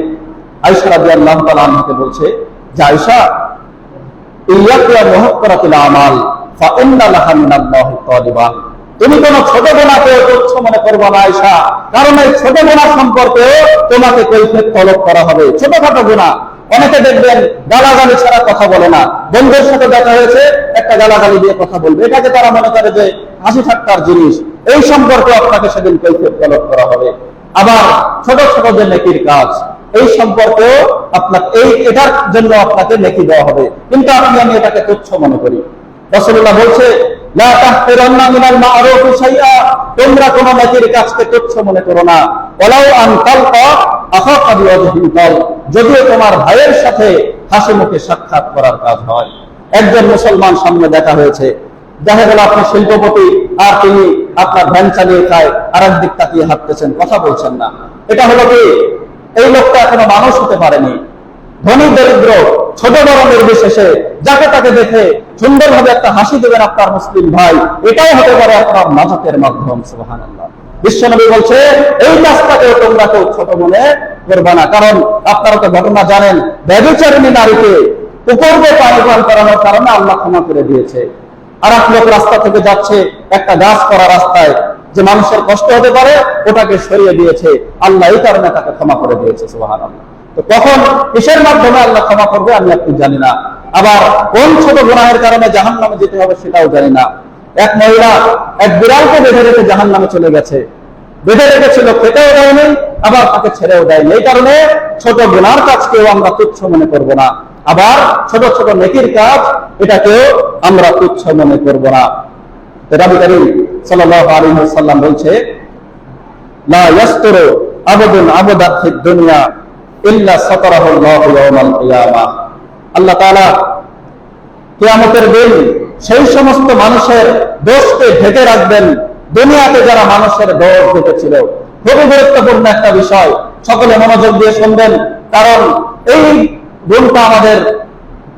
আয়েশা রাদিয়াল্লাহু তাআলা আনহাকে বলছে যে, আয়েশা, ইয়াকিয়া মুহাক্কারাতুল আমাল ফা ইন্না লাহা মিনাল্লাহি তালিবান, তুমি কোন ছোট গুনাহকে তুচ্ছ মনে করবে না আয়েশা, কারণ এই ছোট গুনাহ সম্পর্কে তোমাকে কৈফিয়ত তলব করা হবে। ছোটখাটো গুনাহ, অনেকে দেখবেন গালাগালি ছাড়া কথা বলে না। বন্ধুর সাথে দেখা হয়েছে, একটা গালাগালি দিয়ে কথা বলবে, এটাকে তারা মনে করে যে হাসি ঠাট্টার জিনিস। এই সম্পর্কে আপনাকে সেদিন কৈফিয়ত তলব করা হবে। আবার ছোট ছোট যে নেকির কাজ, এই সম্পর্কেও আপনাকে এটার জন্য আপনাকে নেকি দেওয়া হবে, কিন্তু আমি এটাকে তুচ্ছ মনে করি। রাসূলুল্লাহ বলছে, লা তাহকিরান্না মিনাল মা'রুফ শাইআ, তোমরা কোন নেকির কাজকে তুচ্ছ মনে করো না। ওয়ালাউ আন তালকা আখাকা বিওয়াজহিন তাল, যদিও তোমার ভাইয়ের সাথে হাসি মুখে সাক্ষাৎ করার কাজ হয়। একজন মুসলমান সামনে দেখা হয়েছে, দেখা গেল আপনি শিল্পপতি আর তিনি আপনার ভ্যান চালিয়ে খায়, আর একদিক তাকিয়ে হাঁটতেছেন, কথা বলছেন না। এটা হলো কি? এই লোকটা এখনো মানুষ হতে পারেনি। ধনী দরিদ্র ছোট বড় নির্বিশেষে যাকে তাকে দেখে সুন্দরভাবে একটা হাসি দেবেন আপনার মুসলিম ভাই, এটাই হতে পারে আপনার নাজাতের মাধ্যম। সুবহানাল্লাহ। বিশ্বনবী বলছে এই কাজটাকেও তোমরা কেউ ছোট মনে করবে না, কারণ আপনারা তো ঘটনা জানেন, ব্যভিচারিণী নারীকে উপর্বে পানি পান করানোর কারণে আল্লাহ ক্ষমা করে দিয়েছে। আর এক লোক রাস্তা থেকে যাচ্ছে একটা গাছ করা রাস্তায়, যে মানুষের কষ্ট হতে পারে ওটাকে সরিয়ে দিয়েছে, আল্লাহ এই কারণে তাকে ক্ষমা করে দিয়েছে। সুবহানাল্লাহ। তো কখন কিসের মাধ্যমে আল্লাহ ক্ষমা করবে আমি আপনি জানি না, আবার কোন ছোট গুনাহের কারণে জাহান্নামে যেতে হবে সেটাও জানি না। এক মহিলা এক বিড়ালকে বেঁধে রেখে জাহান্নামে চলে গেছে, বেঁধে রেখেছিল, খেতেও দেয়নি, আবার তাকে ছেড়েও দেয়নি। এই কারণে ছোট গুনার কাজকেও আমরা তুচ্ছ মনে করব না, আবার ছোট ছোট নেকির কাজ এটাকেও আমরা তুচ্ছ মনে করব না। নবী করিম সাল্লাল্লাহু আলাইহি ওয়াসাল্লাম বলছে, লা ইয়াসতুরু আবদুন আবদাত ফিদ দুনিয়া ইল্লা সাতারাহুল্লাহু ইয়াওমাল কিয়ামাহ। আল্লাহ তাআলা কিয়ামতের দিন সেই সমস্ত মানুষের দোষকে ঢেকে রাখবেন দুনিয়াতে যারা মানুষের দোষ ঢেকেছিল। খুবই গুরুত্বপূর্ণ একটা বিষয়, সকলে মনোযোগ দিয়ে শুনবেন, কারণ এই গুণটা আমাদের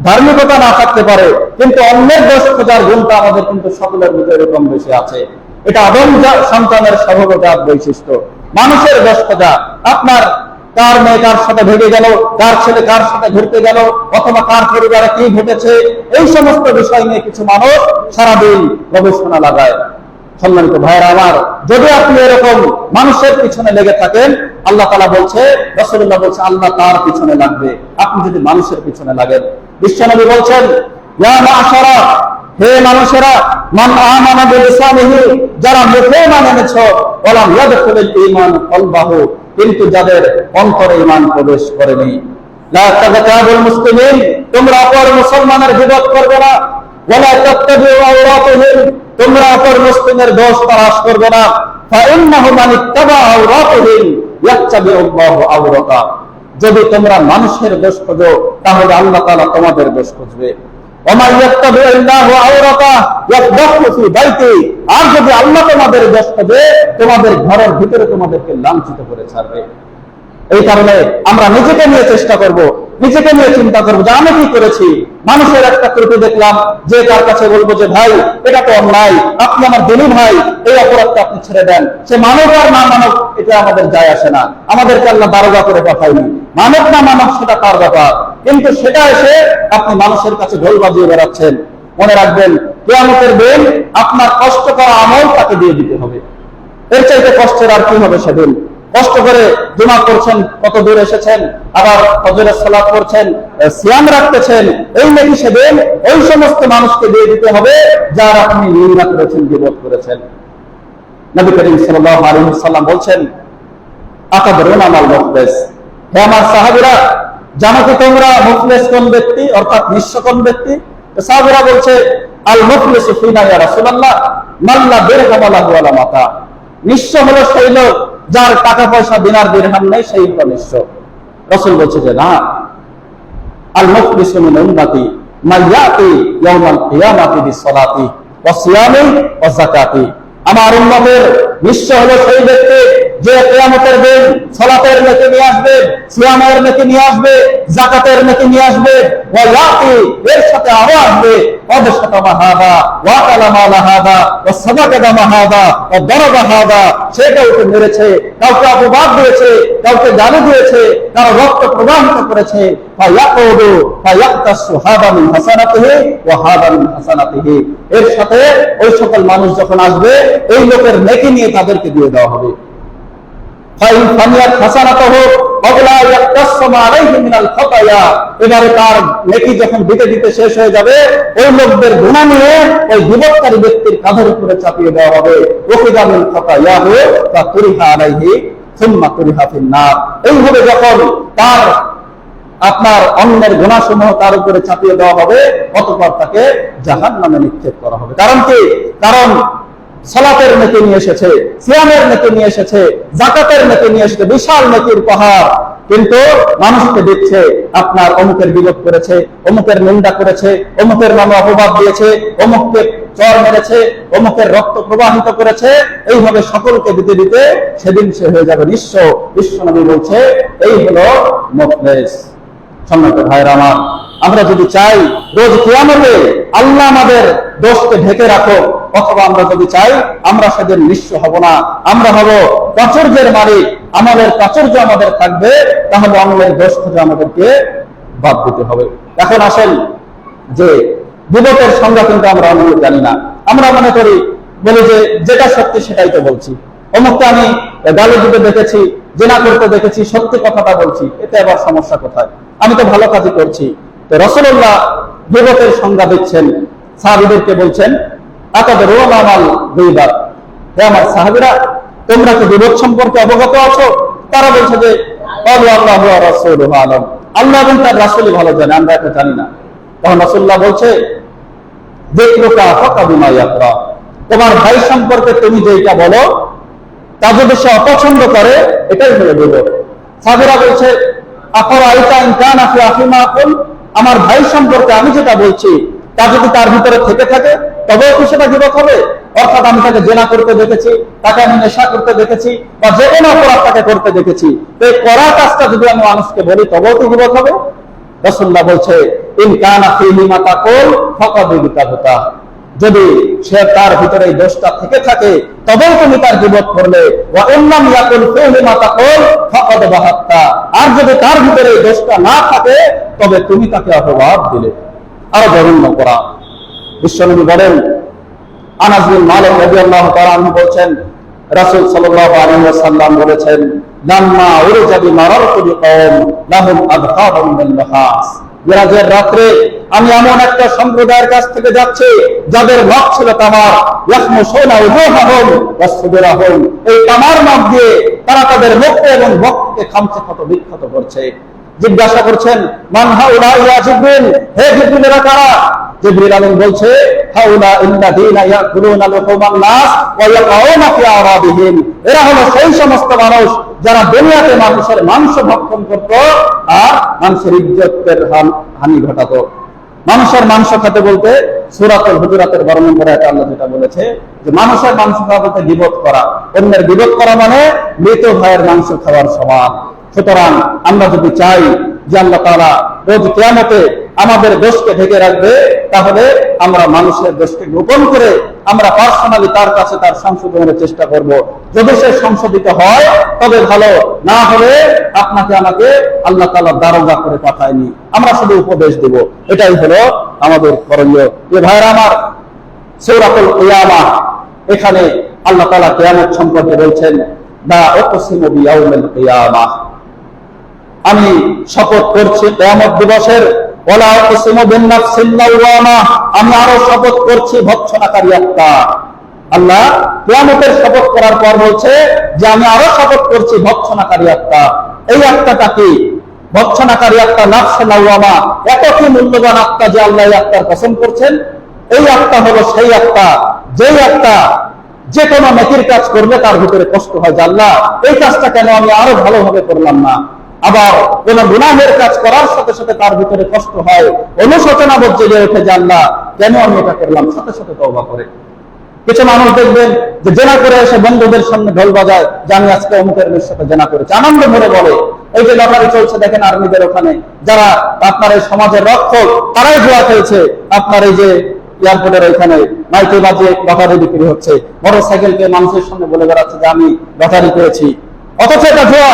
ধার্মিকতা না থাকতে পারে, কিন্তু অন্যের দোষ খোঁজার গুণটা আমাদের কিন্তু সকলের ভিতরে এরকম বেশি আছে। এটা আদম সন্তানের স্বভাবজাত বৈশিষ্ট্য, মানুষের দোষ খোঁজা। আপনার কার মেয়ে কার সাথে ভেগে গেল, কার ছেলে কার সাথে ঘুরতে গেল, অথবা কার পরিবারে কি ঘটেছে, এই সমস্ত বিষয় নিয়ে কিছু মানুষ সারাদিন গবেষণা লাগায়। সম্মানিত ভাইয়েরা আমার, যদি আপনি এরকম মানুষের পিছনে লেগে থাকেন, আল্লাহ তাআলা বলছে, রাসূলুল্লাহ বলছে, আল্লাহ তার পিছনে লাগবে। আপনি যদি মানুষের পিছনে লাগেন, বিশ্বনবী বলছেন, ইয়া মা'শারা, হে মানুষেরা, মান আমানা বিলিসানিহি, যারা মুখে মানে এনেছো, ওয়ালাম ইয়াদখুলুল ঈমান কলবাহু, কিন্তু যাদের অন্তরে ঈমান প্রবেশ করেনি। লা তাগতাবুল মুসলিমিন, তোমরা অপর মুসলমানের বিরোধ করবে না। ওয়ালা তাত্তাবিউ আওরাতিহিম, তোমরা অপর মুসলিমের দোষ তালাশ করবে না। ফাইন্নাহু মান ইত্তাবা আওরাতিহিম ইয়াত্তাবিউল্লাহু আওরাতা, যদি তোমরা মানুষের দোষ খোঁজো তাহলে আল্লাহ তাআলা তোমাদের দোষ খুঁজবে। ওমা ইয়াত্তাবিউল্লাহু আওরাতা ইয়াফদাহু ফি বাইতি, আর যদি আল্লাহ তোমাদের দোষ খোঁজে তোমাদের ঘরের ভিতরে তোমাদেরকে লাঞ্ছিত করে ছাড়বে। এই কারণে আমরা নিজেকে নিয়ে চেষ্টা করব, নিজেকে নিয়ে চিন্তা করবো যে আমি কি করেছি। মানুষের একটা ত্রুটি দেখলাম, যে তার কাছে বলবো যে ভাই এটা তো অন্যায়, আপনি আমার দিনী ভাই, এই অপরাধটা আপনি ছেড়ে দেন। সে মানব আর না মানব এটা আমাদের যায় আসে না, আমাদেরকে আল্লাহ দারোগা করে পাঠায়নি। মানব না মানব সেটা তার ব্যাপার, কিন্তু সেটা এসে আপনি মানুষের কাছে ঢোল বাজিয়ে বেড়াচ্ছেন। মনে রাখবেন, কিয়ামতের দিন আপনার কষ্ট করা আমল তাকে দিয়ে দিতে হবে। এর চাইতে কষ্টের আর কি হবে সেদিন? কষ্ট করে জুমা করছেন, কত দূর এসেছেন, আবার ফজরের সালাত করছেন, সিয়াম রাখতেছেন, এই নেকি সেদিন ওই সমস্ত মানুষকে দিয়ে দিতে হবে যারা আপনি নিন্দা করেছেন, বিরোধ করেছেন। নবী করিম সাল্লাল্লাহু আলাইহি ওয়াসাল্লাম বলছেন, আতাদরুনা মাল মুফলিস, হে আমার সাহাবীরা, জানো কি তোমরা মুফলিস কোন ব্যক্তি, অর্থাৎ নিঃস্ব কোন ব্যক্তি? সাহাবীরা বলছে, আল মুফলিসু ফিনা ইয়া রাসূলুল্লাহ মাল্লা দিরহাম লাহু ওয়ালা মাতা, নিঃস্ব হলো সেই লোক যার টাকা পয়সা দিনার দিরহাম নেই, সেই হলো নিঃস্ব। রাসূল বলছে যে না, আল মুফলিসু মিন উম্মতি মাইয়াতি ইয়াউমাল কিয়ামাতি বিসসালাতি ওয়া সিয়ামি ওয়া যাকাতি, আমার উম্মতের নিঃস্ব হলো সেই ব্যক্তি যে কিয়ামতের দিন সালাতের নেকি নিয়ে আসবে, সিয়ামের নেকি নিয়ে আসবে, যাকাতের নেকি নিয়ে আসবে, ওয়া ইয়াতি, এর সাথে আরো আসবে, অবশতা মাহাদা ওয়া কালামা লাহাদা ওয়া সাদাকা মাহাদা ওয়া দারাবা হাদা, সে কাউকে মেরেছে, কাউকে অপবাদ দিয়েছে, কাউকে গালি দিয়েছে, কারো রক্ত প্রবাহিত করেছে, ফায়াকুদু ফায়াক্তাসু হাদা মিন হাসানাতিহি ওয়া হাদা মিন হাসানাতিহি, এর সাথে ওই সকল মানুষ যখন আসবে এই লোকের নেকি নিয়ে তাদেরকে দিয়ে দেওয়া হবে। এবারে তার নেকি যখন দিতে দিতে শেষ হয়ে যাবে, ওই লোকদের গুনাহ নিয়ে ওই বিপদকারী ব্যক্তির কাঁধের উপরে চাপিয়ে দেওয়া হবে। এইভাবে যখন তার আপনার অন্যের গুনাহসমূহ তার উপরে চাপিয়ে দেওয়া হবে, অতঃপর তাকে জাহান্নামে নিক্ষেপ করা হবে। কারণ কি? কারণ সালাতের নেকি নিয়ে এসেছে, সিয়ামের নেকি নিয়ে এসেছে, যাকাতের নেকি নিয়ে এসেছে, বিশাল নেকির পাহাড়। কিন্তু মানুষকে দিচ্ছে আপনার অমুকের বিরোধ করেছে, অমুকের নিন্দা করেছে, অমুকের নামে অপবাদ দিয়েছে, অমুককে চর মেরেছে, অমুকের রক্ত প্রবাহিত করেছে, এইভাবে সকলকে দিতে দিতে সেদিন সে হয়ে যাবে নিঃস্ব। বিশ্বনবী বলছে এই হলো মুফলিস। সম্মানিত ভাইরা আমার, আমরা যদি চাই রোজ কিয়ামতে আল্লাহ আমাদের দোষকে ঢেকে রাখো, অথবা আমরা যদি চাই আমরা সেদিন নিঃস্ব হব না, আমরা হব প্রাচুর্যের মালিক, আমাদের প্রাচুর্য আমাদের থাকবে, তাহলে অন্যের দোষ থেকে আমাদেরকে বাদ দিতে হবে। এখন আসেন যে বিপদের সংজ্ঞা কিন্তু আমরা অনেক জানি না। আমরা মনে করি বলি যে যেটা সত্যি সেটাই তো বলছি, অমুকটা আমি গালি দিতে দেখেছি, জেনা করতে দেখেছি, সত্যি কথাটা বলছি, এতে আবার সমস্যা কোথায়? আমি তো ভালো কাজই করছি। তো রাসূলুল্লাহ বিপদের সংজ্ঞা দিচ্ছেন, সাহাবীদেরকে বলছেন আতাদরুনা মাল গীবাত, হে আমার সাহাবীরা তোমরা কি বিপদ সম্পর্কে অবগত আছো? তারা বলছে যে আল্লাহু ওয়া রাসূলুহু আলাম, আল্লাহ এবং তার রাসূলই ভালো জানে, আমরা এটা জানি না। তখন রাসূলুল্লাহ বলছে যিকরুকা ফাকা বিমা ইয়াকরা, তোমার ভাই সম্পর্কে তুমি যেটা বলো তা যদি সে অপছন্দ করে এটাই হলো বিপদ। সাহাবীরা বলছে আফরাআইতা ইন কানা ফি আখি মা কুল, আমার ভাই সম্পর্কে আমি যেটা বলছি তা যদি তার ভিতরে থেকে থাকে তবেও কি সেটা বিপদ হবে? অর্থাৎ আমি তাকে জেনা করতে দেখেছি, তাকে আমি নেশা করতে দেখেছি, বা যে কোনো অপরাধ তাকে করতে দেখেছি, তো এই করা কাজটা যদি আমি মানুষকে বলি তবেও কি বিপদ হবে? রাসূলুল্লাহ বলছে ইন কানা ফীহি মা তাকুল ফাকাদ বিতাবতা, যদি সে তার ভিতরে এই দোষটা থেকে থাকে তবেও তুমি তার বিপদ করলে, ওয়া ইল্লাম ইয়াকুল ফীহি মা তাকুল ফাকাদ বাহাত্তা, আর যদি তার ভিতরে এই দোষটা না থাকে তবে তুমি তাকে অপবাদ দিলে। আরো জঘন্য করা। বিশ্বনবী বলেন, আনাস বিন মালিক রাদিয়াল্লাহু তাআলা আনহু বলেন রাসূল সাল্লাল্লাহু আলাইহি ওয়াসাল্লাম বলেছেন লাম্মা উরজা বিমারারতু বিকওম লাহুম আযকাবুন মিন নাহাস, মিরাজের রাতে আমি এমন একটা সম্প্রদায়ের কাছ থেকে যাচ্ছি যাদের নখ ছিল তামার, ইয়াহমুশুনা উজুহাহুম ওয়া সুদুরাহুম, এই তামার নখ দিয়ে তারা তাদের মুখ এবং বক্ষকে খামচে ক্ষত বিক্ষত করছে। জিজ্ঞাসা করছেন মান হাউলা ইয়া জিবরিল, হে জিবরিলেরা কারা? জিবরিল আমিন বলছে হাউলা ইল্লাযীনা ইয়াকুলুনা লুহুমান নাস ওয়া ইয়াকাউনা ফি আরাবিহিম, এরা হলো সেই সমস্ত মানুষ যারা দুনিয়াতে মানুষের মাংস ভক্ষণ করত আর মানুষের ইজ্জতের হানি ঘটাতো। মানুষের মাংস খেতে বলতে সূরাতুল হুজুরাতের 12 নম্বর আয়াতে আল্লাহ যেটা বলেছে যে মানুষের মাংস খাওয়া বলতে গীবত করা, অন্যের গীবত করা মানে মৃত ভাইয়ের মাংস খাওয়ার সমান। সুতরাং আমরা যদি চাই যে আল্লাহ তাআলা রোজ কিয়ামতে আমাদের দোষকে ঢেকে রাখবে, তাহলে আমরা মানুষের দোষকে গোপন করে আমরা পার্সোনালি তার কাছে তার সংশোধনের চেষ্টা করব। যদি সে সংশোধিত হয় তবে ভালো, না হলে আপনাকে আমাকে আল্লাহ তাআলা দারোগা করে পাঠায়নি, আমরা শুধু উপদেশ দেব। এটাই হলো আমাদের করণীয়। এ ভাইরা আমার, সূরাতুল কিয়ামা, এখানে আল্লাহ তাআলা কিয়ামত সম্পর্কে বলছেন লা উকসিমু বিয়াউমিল কিয়ামা, আমি শপথ করছি কিয়ামত দিবসের, ওয়ালা উকসিমু বিন-নাফসিল লাওয়ামা, আমি আরো শপথ করছি ভৎসনাকারী আত্মা। আল্লাহ কিয়ামতের শপথ করার পর বলছে যে আমি আরো শপথ করছি ভৎসনাকারী আত্মা। এই আত্মাটা কি? ভৎসনাকারী আত্মা, নাফসে লাওয়ামা, এত কি মূল্যবান আত্মা যে আল্লাহ এই আত্মার কসম করছেন। এই আত্মা হলো সেই আত্মা, যেই আত্মা যে কোনো নেকির কাজ করলে তার ভিতরে কষ্ট হয় যে আল্লাহ এই কাজটা কেন আমি আরো ভালোভাবে করলাম না। আবার কোন গুনাহের কাজ করার সাথে সাথে তার ভিতরে কষ্ট হয়, অনুশোচনা বোধ জেগে ওঠে যে আল্লাহ কেন আমি এটা করলাম, সাথে সাথে তওবা করে। কিছু মানুষ দেখবেন যে জেনা করে এসে বন্ধুদের সামনে ঢোল বাজায় যে আমি আজকে অমুকের মেয়ের সাথে জেনা করেছি, আনন্দ ভরে বলে। এই যে লটারি চলছে দেখেন আর্মিদের ওখানে, যারা আপনার এই সমাজের রক্ষক, তারাই জুয়া খেলছে। আপনার এই যে এয়ারপোর্টের ওইখানে মাইকে বাজিয়ে লটারি বিক্রি হচ্ছে, মোটরসাইকেলকে মানুষের সামনে বলে বেড়াচ্ছে যে আমি লটারি পেয়েছি, অথচ এটা জুয়া।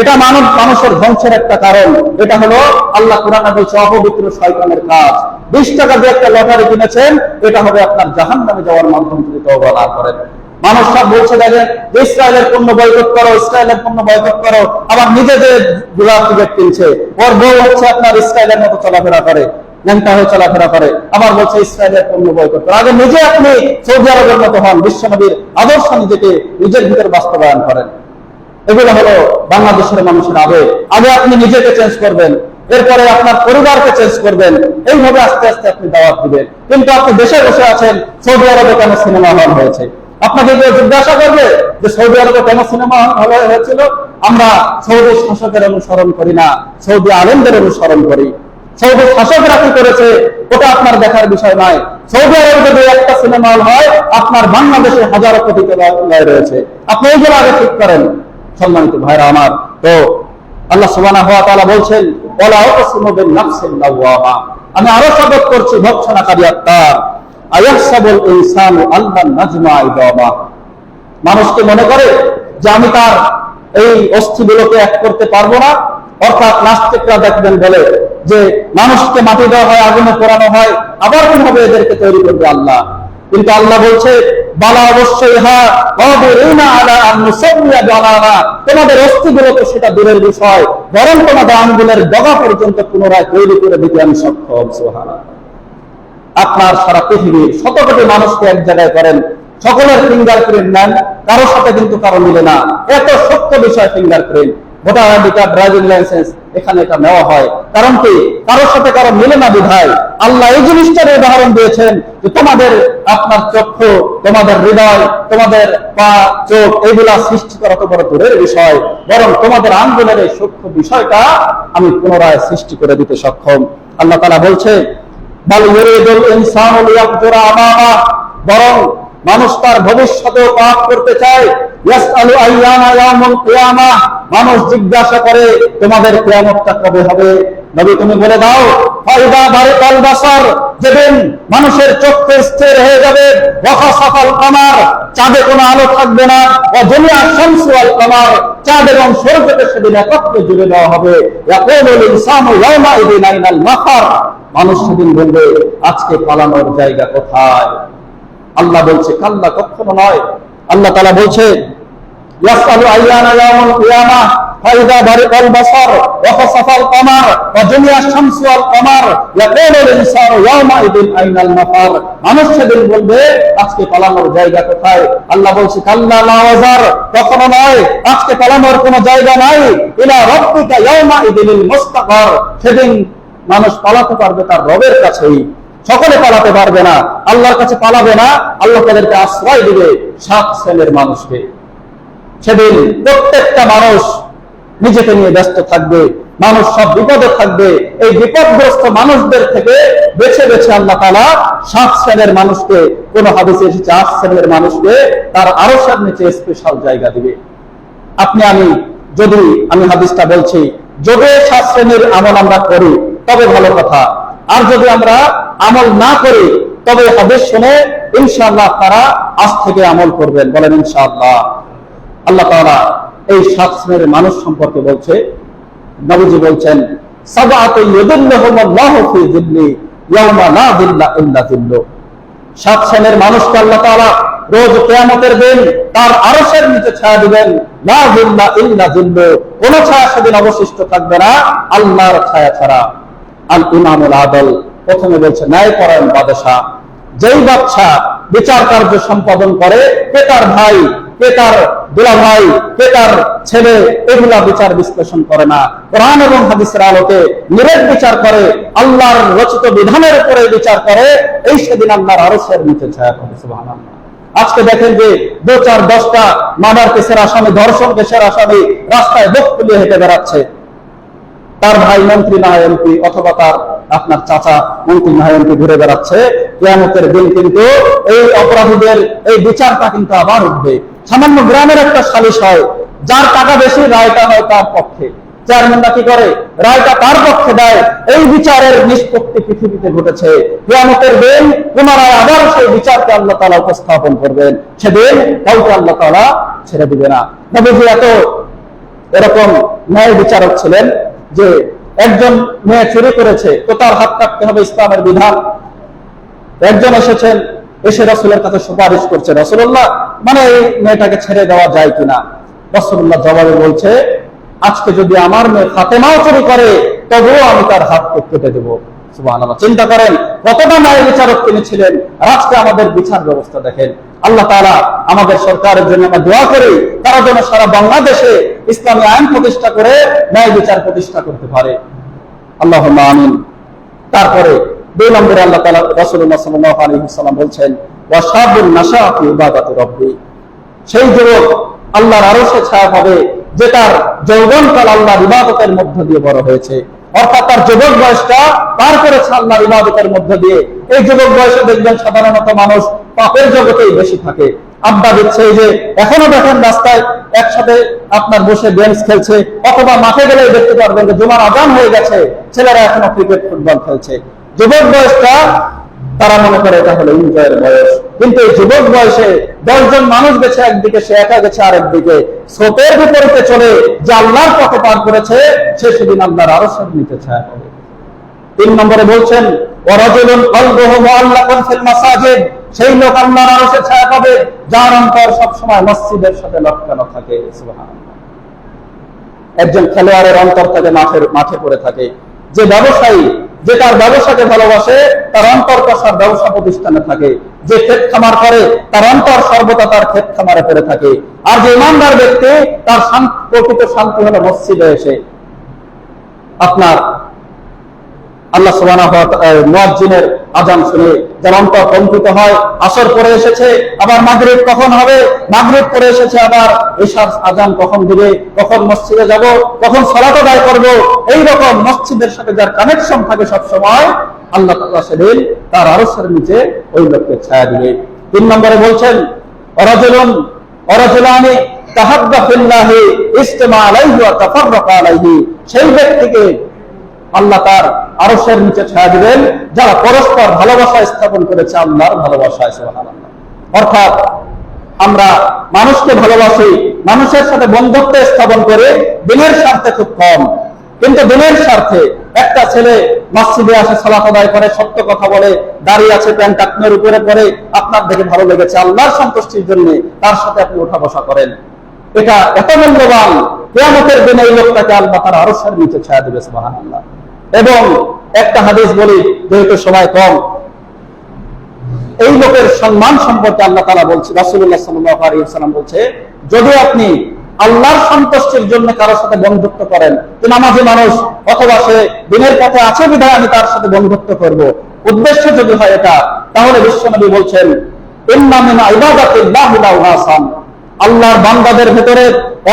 এটা মানুষের ধ্বংসের একটা কারণ। এটা হলো আল্লাহ কোরআনে বলছে অপবিত্র শয়তানের কাজ। 20 টাকা দিয়ে একটা লটারি কিনেছেন, এটা হবে আপনার জাহান্নামে যাওয়ার মাধ্যম যদি তওবা না করেন। মানুষ সব বলছে দেখেন যে ইসরায়েলের পণ্য বয়কট করো, ইসরায়েলের পণ্য বয়কট করো, আবার নিজেদের গোলাপ টিকেট কিনছে। ওর বউ হচ্ছে আপনার ইসরায়েলের মতো চলাফেরা করে, ন্যাংটা হয়ে চলাফেরা করে, আবার বলছে ইসরায়েলের পণ্য বয়কট করো। আগে নিজে আপনি সৌদি আরবের মতো হন, বিশ্বনবীর আদর্শ নিজেকে নিজের ভিতরে বাস্তবায়ন করেন। এগুলো হলো বাংলাদেশের মানুষের আবেগ। আগে আপনি নিজেকে চেঞ্জ করবেন, এরপরে আপনার পরিবারকে চেঞ্জ করবেন, এইভাবে আস্তে আস্তে আপনি দাওয়াত দিবেন। কিন্তু আপনি দেশে বসে আছেন, সৌদি আরবে কেন সিনেমা হল হয়েছে? আপনাকে কেউ জিজ্ঞাসা করবে যে সৌদি আরবে কেন সিনেমা হল হয়েছিল? আমরা সৌদি শাসকের অনুসরণ করি না, সৌদি আলেমদের অনুসরণ করি। সৌদি শাসকরা কি করেছে ওটা আপনার দেখার বিষয় নয়। সৌদি আরবে যদি একটা সিনেমা হল হয়, আপনার বাংলাদেশে হাজারো কোটি টাকা রয়েছে, আপনি এইগুলো আগে ঠিক করেন। সম্মানিত ভাইরা আমার, তো আল্লাহ সুবহানাহু ওয়া তাআলা বলছেন, ওয়ালা উকসিমু বিন নাফসিল লাওয়ামা, আমি আরো শপথ করছি ভৎসনাকারী আত্মার। আয়াহসাবুল ইনসানু আল্লান নাজমা ইদামা, মানুষকে মনে করে যে আমি তার এই অস্থিগুলোকে এক করতে পারবো না। অর্থাৎ নাস্তিকরা দেখবেন বলে যে মানুষকে মাটি দেওয়া হয়, আগুনে পোড়ানো হয়, আবার কিভাবে এদেরকে তৈরি করবে আল্লাহ। কিন্তু আল্লাহ বলছে, বালা অবশ্যই হ্যাঁ, তোমাদের অস্থিগুলো তো সেটা দূরের বিষয়, বরং তোমাদের আঙ্গুলের ডগা পর্যন্ত পুনরায় তৈরি করে দিতে আমি সক্ষম। সুবহানাল্লাহ। আপনার সারা পৃথিবীর শত কোটি মানুষকে এক জায়গায় করেন, সকলের ফিঙ্গারপ্রিন্ট নেন, কারোর সাথে কিন্তু কারো মিলে না। এত সত্য বিষয় fingerprint, voter ID card, driving licence, এখানে এটা নেওয়া হয়। কারণ কি? কারোর সাথে কারো মিলে না বিধায় আল্লাহ এই জিনিসটার উদাহরণ দিয়েছেন যে তোমাদের আপনার চক্ষু, তোমাদের হৃদয়, তোমাদের পা, চোখ, এইগুলা সৃষ্টি করা তো বড় দূরের বিষয়, বরং তোমাদের আঙ্গুলের এই সূক্ষ্ম বিষয়টা আমি পুনরায় সৃষ্টি করে দিতে সক্ষম। আল্লাহ তাআলা বলছে, বাল ইউরিদুল ইনসানু লিয়াফজুরা আমামা, বরং মানুষ তার ভবিষ্যতেও পাপ করতে চায়। ইয়াসআলু আইয়ানা ইয়াউমুল কিয়ামাহ, মানুষ জিজ্ঞাসা করে তোমাদের কিয়ামতটা কবে হবে। নবী তুমি বলে দাও, ফাইদা বারিকাল বাসার, যেদিন মানুষের চক্ষু স্থির হয়ে যাবে, ওয়া খাসাফাল কামার, চাঁদে কোনো আলো থাকবে না, ওয়া জুমিআ শামসু ওয়াল কামার, চাঁদ এবং সূর্যকে সেদিন একত্রে জুড়ে দেওয়া হবে। ইয়াকুলুল ইনসানু ইয়াউমাইযিন আইনাল মাফার, মানুষ সেদিন বলবে আজকে পালানোর জায়গা কোথায়। আল্লাহ বলছে কাল্লা, কখনো নয়। আল্লাহ তাআলা বলছে, ইয়াসআলু আইয়ানা ইয়াউমুল কিয়ামাহ ফাইদা বারিকাল বাসার ওয়া খাসাফাল কামার ওয়া জুমিআ শামসু ওয়াল কামার ইয়াকুলুল ইনসানু ইয়াউমাইযিন আইনাল মাফার, মানুষ সেদিন বলবে আজকে পালানোর জায়গা কোথায়। আল্লাহ বলছে কাল্লা লা ওয়াজার, কখনো নয়, আজকে পালানোর কোনো জায়গা নাই। ইলা রাব্বিকা ইয়াউমাইযিনিল মুস্তাকার, সেদিন মানুষ পালাতে পারবে তার রবের কাছেই। সকলে পালাতে পারবে না, আল্লাহর কাছে পালাবে না। আল্লাহ তাদেরকে আশ্রয় দিবে 7 শ্রেণীর মানুষকে। সেদিন প্রত্যেকটা মানুষ নিজেকে নিয়ে ব্যস্ত থাকবে, মানুষ সব বিপদে থাকবে। এই বিপদগ্রস্ত মানুষদের থেকে বেছে বেছে আল্লাহ তাআলা 7 শ্রেণীর মানুষকে, কোন হাদিসে এসেছে 8 শ্রেণীর মানুষকে তার আরশের নিচে স্পেশাল জায়গা দিবে। আমি হাদিসটা বলছি, যদি 7 শ্রেণীর আমল আমরা করি তবে ভালো কথা, আর যদি আমরা আমল না করি তবে হাদিস শুনে ইনশাআল্লাহ তারা আজ থেকে আমল করবেন। বলেন ইনশাআল্লাহ। আল্লাহ তাআলা এই 7 শ্রেণীর মানুষ সম্পর্কে বলছে, নবীজি বলছেন, সাবআতু ইউযিল্লুহুমুল্লাহু ফি যিল্লি ইয়াওমা লা যিল্লা ইল্লা যিল্লু, 7 শ্রেণীর মানুষকে আল্লাহ তাআলা রোজ কিয়ামতের দিন তার আরশের নিচে ছায়া দিবেন। লা যিল্লা ইল্লা যিল্লু, কোন ছায়া সেদিন অবশিষ্ট থাকবে না আল্লাহর ছায়া ছাড়া। আল ইমামুল আদল, প্রথমে বলছে ন্যায়পরায়ণ বাদশা, যেই বাদশা বিচার কার্য সম্পাদন করে, কে তার ভাই, কে তার দুলা ভাই, কে তার ছেলে, এগুলা বিচার বিশ্লেষণ করে না, কোরআন এবং হাদিসের আলোকে নিরেট বিচার করে, আল্লাহর রচিত বিধানের উপরে বিচার করে, এই সেদিন আল্লাহর আরশের নিচে ছায়া পাবে। সুবহানাল্লাহ। আজকে দেখেন যে 2-4-10টা মার্ডার কেসের আসামি, ধর্ষণ কেসের আসামি রাস্তায় বুক ফুলিয়ে হেঁটে বেড়াচ্ছে। তার ভাই মন্ত্রী না এমপি, অথবা তার আপনার চাচা মন্ত্রী না এমপি ঘুরে বেড়াচ্ছে। কিয়ামতের দিন কিন্তু এই অপরাধীদের এই বিচারটা কিন্তু আবার উঠবে। সামান্য গ্রামের একটা সালিশ হয়, যার টাকা বেশি রায়টা হয় তার পক্ষে, চেয়ারম্যানরা কি করে, রায়টা তার পক্ষে দেয়। এই বিচারের নিষ্পত্তি পৃথিবীতে ঘটেছে। কিয়ামতের দিন পুনরায় আবার সেই বিচারকে আল্লাহ তাআলা উপস্থাপন করবেন। সেদিন কাউকে আল্লাহ তাআলা ছেড়ে দিবে না। নবীজি এরকম ন্যায় বিচারক ছিলেন যে একজন মেয়ে চুরি করেছে তো তার হাত কাটতে হবে, ইসলামের বিধান। একজন এসেছেন, এসে রাসূলের কাছে সুপারিশ করছে, রাসূলুল্লাহ মানে এই মেয়েটাকে ছেড়ে দেওয়া যায় কিনা। রাসূলুল্লাহ জবাবে বলছে, আজকে যদি আমার মেয়ে ফাতেমাও চুরি করে তবুও আমি তার হাত কেটে দেবো। সুবহানাল্লাহ। চিন্তা করেন কতটা ন্যায় বিচারক তিনি ছিলেন। আর আজকে আমাদের বিচার ব্যবস্থা দেখেন। আল্লাহ তাআলা আমাদের সরকারের জন্য আমরা দোয়া করি, তারা যেন সারা বাংলাদেশে ইসলামী আইন প্রতিষ্ঠা করে ন্যায় বিচার প্রতিষ্ঠা করতে পারে। আল্লাহুম্মা আমিন। তারপরে 2 নম্বরে আল্লাহ তাআলা রাসূলুল্লাহ সাল্লাল্লাহু আলাইহি ওয়াসাল্লাম বলছেন, ওয়া শাবুন নাশা ফি ইবাদাতি রাব্বি, সেই যুবক আল্লাহর আরশে ছায়া পাবে যে তার যৌবনকাল আল্লাহর ইবাদতের মধ্য দিয়ে বড় হয়েছে, অর্থাৎ তার যুবক বয়সটা পার করেছে আল্লাহর ইবাদতের মধ্য দিয়ে। এই যুবক বয়সে দেখবেন সাধারণত মানুষ পাপের জগতেই বেশি থাকে। আড্ডা দিচ্ছে, এই যে এখনো দেখেন রাস্তায় একসাথে আপনার বসে গেমস খেলছে, অথবা মাঠে গেলে দেখতে পারবেন যে জুমার আজান হয়ে গেছে, ছেলেরা এখনো ক্রিকেট ফুটবল খেলছে। যুবক বয়সটা তারা মনে করে এটা হলো এনজয়ের বয়স, কিন্তু এই যুবক বয়সে 10 জন মানুষ গেছে একদিকে, সে একা গেছে আরেকদিকে, স্রোতের বিপরীতে চলে যে আল্লাহর পথে পার করেছে, সে সেদিন আল্লাহর আরশের নিচে ছায়া পাবে। 3 নম্বরে বলছেন ওয়ারাজুলুন কলবুহু মুআল্লাকুন ফিল মাসাজিদ, সেই লোক আল্লাহর আরশে ছায়া পাবে যার অন্তর সব সময় মসজিদের সাথে লটকানো থাকে। সুবহানাল্লাহ। একজন খেলোয়াড়ের অন্তর থেকে মাঠে পড়ে থাকে, যে ব্যবসায়ী যে তার ব্যবসাকে ভালোবাসে তার অন্তর কষার ব্যবসা প্রতিষ্ঠানে থাকে, যে ক্ষেত খামার করে তার অন্তর সর্বদা তার ক্ষেত খামারে পড়ে থাকে, আর যে ইমানদার ব্যক্তি তার প্রকৃত শান্তি হলো মসজিদে এসে আপনার আল্লাহ সুবহানাহু ওয়া তাআলা মুয়াজ্জিনের আযান শুনে যার অন্তর কম্পিত হয়। আসর পড়ে এসেছে, আবার মাগরিব কখন হবে, মাগরিব পড়ে এসেছে, আবার ইশার আযান কখন দিবে, কখন মসজিদে যাব, কখন সালাত আদায় করব, এই রকম মসজিদের সাথে যার কানেকশন থাকে সব সময়, আল্লাহ তাআলা সেদিন তার আরশের নিচে ওই লোককে ছায়া দিবে। 3 নম্বরে বলছেন ওয়ারাজুলানি তাহাব্বা ফিল্লাহি ইজতামা আলাইহি ওয়া তাফাররাকা আলাইহি, সেই ব্যক্তিকে আল্লাহ তার আরশের নিচে ছায়া দিবেন যারা পরস্পর ভালোবাসা স্থাপন করেছে আল্লাহর ভালোবাসায়। সুবহানাল্লাহ। অর্থাৎ আমরা মানুষকে ভালোবাসি, মানুষের সাথে বন্ধুত্ব স্থাপন করে দিনের স্বার্থে খুব কম, কিন্তু দিনের স্বার্থে একটা ছেলে মসজিদে আসে, সালাত আদায় করে, সত্য কথা বলে, দাঁড়িয়ে আছে, প্যান্ট টাকনোর উপরে পরে, আপনার দেখে ভালো লেগেছে, আল্লাহর সন্তুষ্টির জন্য তার সাথে আপনি উঠা বসা করেন, এটা এত মূল্যবান, কিয়ামতের দিনে এই লোকটাকে আল্লাহ তার আরশের নিচে ছায়া দিবে। সুবহানাল্লাহ। এবং একটা হাদিস বলি, যেহেতু সময় কম, এই লোকের সম্মান সম্পর্কে আল্লাহ তাআলা বলছে, রাসূলুল্লাহ সাল্লাল্লাহু আলাইহি ওয়াসাল্লাম বলছে, যদি আপনি আল্লাহর সন্তুষ্টির জন্য কারোর সাথে বন্ধুত্ব করেন, নামাজি মানুষ অথবা সে দিনের পথে আছে বিধায় আমি তার সাথে বন্ধুত্ব করব, উদ্দেশ্য যদি হয় এটা, তাহলে বিশ্বনবী বলছেন ইন্না মিন ইবাদাতিল্লাহি লাউহাসান, আল্লাহর বান্দাদের ভিতরে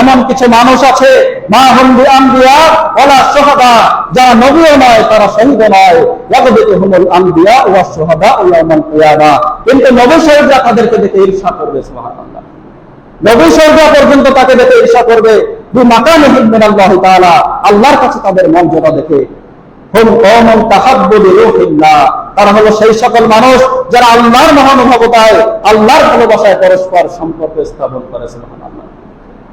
এমন কিছু মানুষ আছে মা হুম বিআনবিয়া ওয়ালা শুহাদা, যারা নবীও নয় তারা শহীদও নয়, ইয়াগবিতুহুমুল আনবিয়া ওয়াস শুহাদা ইয়াউমাল কিয়ামা, কিন্তু নবী শহীদরা তাদেরকে দেখে ঈর্ষা করবে। সুবহানাল্লাহ। নবী শহীদরা পর্যন্ত তাকে দেখে ঈর্ষা করবে, বিমাকানিহিম মিনাল্লাহি তাআলা, আল্লাহর কাছে তাদের মর্যাদা দেখে। হুম কওমুন তাহাব্বু লিরূহিল্লাহ, তারা হলো সেই সকল মানুষ যারা আল্লাহর মহানুভবতায়, আল্লাহর ভালোবাসায় পরস্পর সম্পর্ক স্থাপন করে। সুবহানাল্লাহ।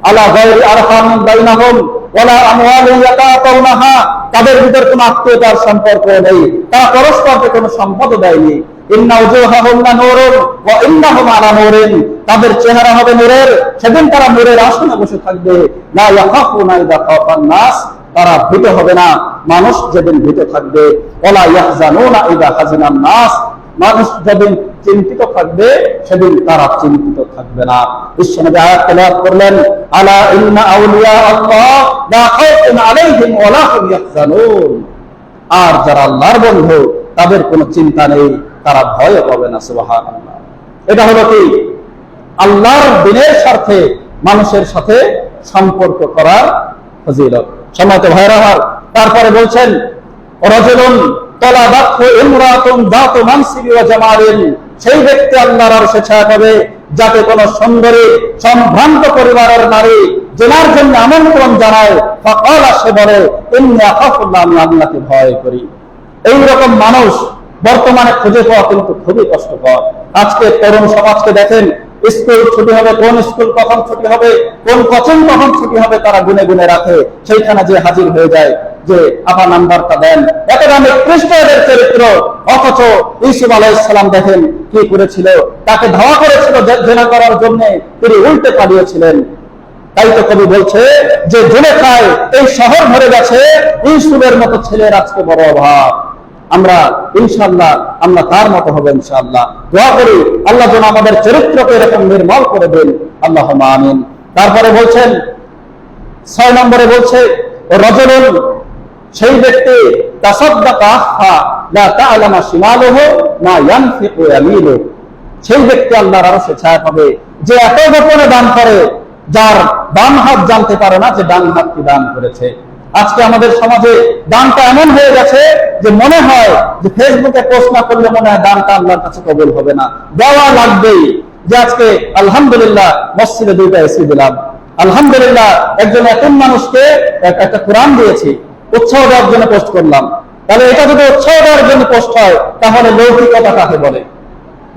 আলা গায়রি আরহামিন বাইনাহুম ওয়ালা আমওয়ালিন ইয়াতাতাউনাহা, তাদের ভিতর কোনো আত্মীয়তার সম্পর্ক নেই, তারা পরস্পরকে কোনো সম্পদ দেয়নি। ইন্না উজুহাহুম লানুরুন ওয়া ইন্নাহুম আলা নূরিন, তাদের চেহারা হবে নূরের, সেদিন তারা নূরের আসনে বসে থাকবে। লা ইয়াখাফুনা ইযা খাফান নাস, তারা ভীত হবে না মানুষ যেদিন ভীত থাকবে। ওয়ালা ইয়াহজানুনা ইযা হাজানান নাস, মানুষ যেদিন চিন্তিত থাকবে সেদিন তারা চিন্তিত থাকবে না। বিশ্বনবী আয়াত তেলাওয়াত করলেন, আলা ইন্না আউলিয়া আল্লাহ লা খাউফুন আলাইহিম ওয়া লা হুম ইয়াহজানুন, আর যারা আল্লাহর বন্ধু তাদের কোনো চিন্তা নেই, তারা ভয় পাবে না। সুবহানাল্লাহ। এটা হলো কি আল্লাহর দ্বীনের স্বার্থে মানুষের সাথে সম্পর্ক করার ফজিলত। সম্মানিত ভাইরা আমার, তারপরে বলছেন রাজুলুন তালাবাতহু ইমরাতুন যাতু মানসিবি ওয়া জামালিন, সেই ব্যক্তি আল্লাহর আরশে ছায়া পাবে যাতে কোন সুন্দরী সম্ভ্রান্ত পরিবারের নারী জেনার জন্য আমন্ত্রণ জানায়, ফাকালা, সে বলে ইন্নী আখাফুল্লাহ, আমি আল্লাহকে ভয় করি। এই রকম মানুষ বর্তমানে খুঁজে পাওয়া কিন্তু খুবই কষ্টকর। আজকে তরুণ সমাজকে দেখেন, স্কুল ছুটি হবে, কোন স্কুল কখন ছুটি হবে, কোন কোচিং কখন ছুটি হবে, তারা গুনে গুনে রাখে, সেইখানে যে হাজির হয়ে যায় যে আপা নাম্বারটা দেন। এতটা নিকৃষ্ট এদের চরিত্র, অথচ ইউসুফ আলাইহিস সালাম দেখেন কি করেছিল, তাকে ধাওয়া করেছিল জেনা করার জন্য, তিনি উল্টে পালিয়েছিলেন। তাই তো কবি বলছে যে জুলেখায় এই শহর ভরে গেছে, ইউসুফের মতো ছেলের আজকে বড় অভাব। আমরা ইনশাআল্লাহ আমরা তার মতো হবো ইনশাআল্লাহ। দোয়া করি আল্লাহ যেন আমাদের চরিত্রকে এরকম নির্মল করে দেন, আল্লাহুম্মা আমিন। তারপরে বলছেন 6 নম্বরে বলছে রাজুলুন, সেই ব্যক্তি তাসাদ্দাকা লা তা'লামু শিমালুহু মা ইয়ানফিকু ইয়ামিনুহু, সেই ব্যক্তি আল্লাহর আরশে ছায়া পাবে যে এত গোপনে দান করে যার ডান হাত জানতে পারে না যে ডান হাত কি দান করেছে। আজকে আমাদের সমাজে দানটা এমন হয়ে গেছে যে মনে হয় যে ফেসবুকে পোস্ট না করলে মনে হয় দানটা আল্লাহর কাছে কবুল হবে না, দেওয়া লাগবেই। যে আজকে আলহামদুলিল্লাহ মসজিদে 2টা এসি দিলাম, আলহামদুলিল্লাহ একজন এতিম মানুষকে একটা কোরআন দিয়েছি, উৎসাহ দেওয়ার জন্য পোস্ট করলাম। তাহলে এটা যদি উৎসাহ দেওয়ার জন্য পোস্ট হয়, তাহলে লৌকিকতা কাকে বলে?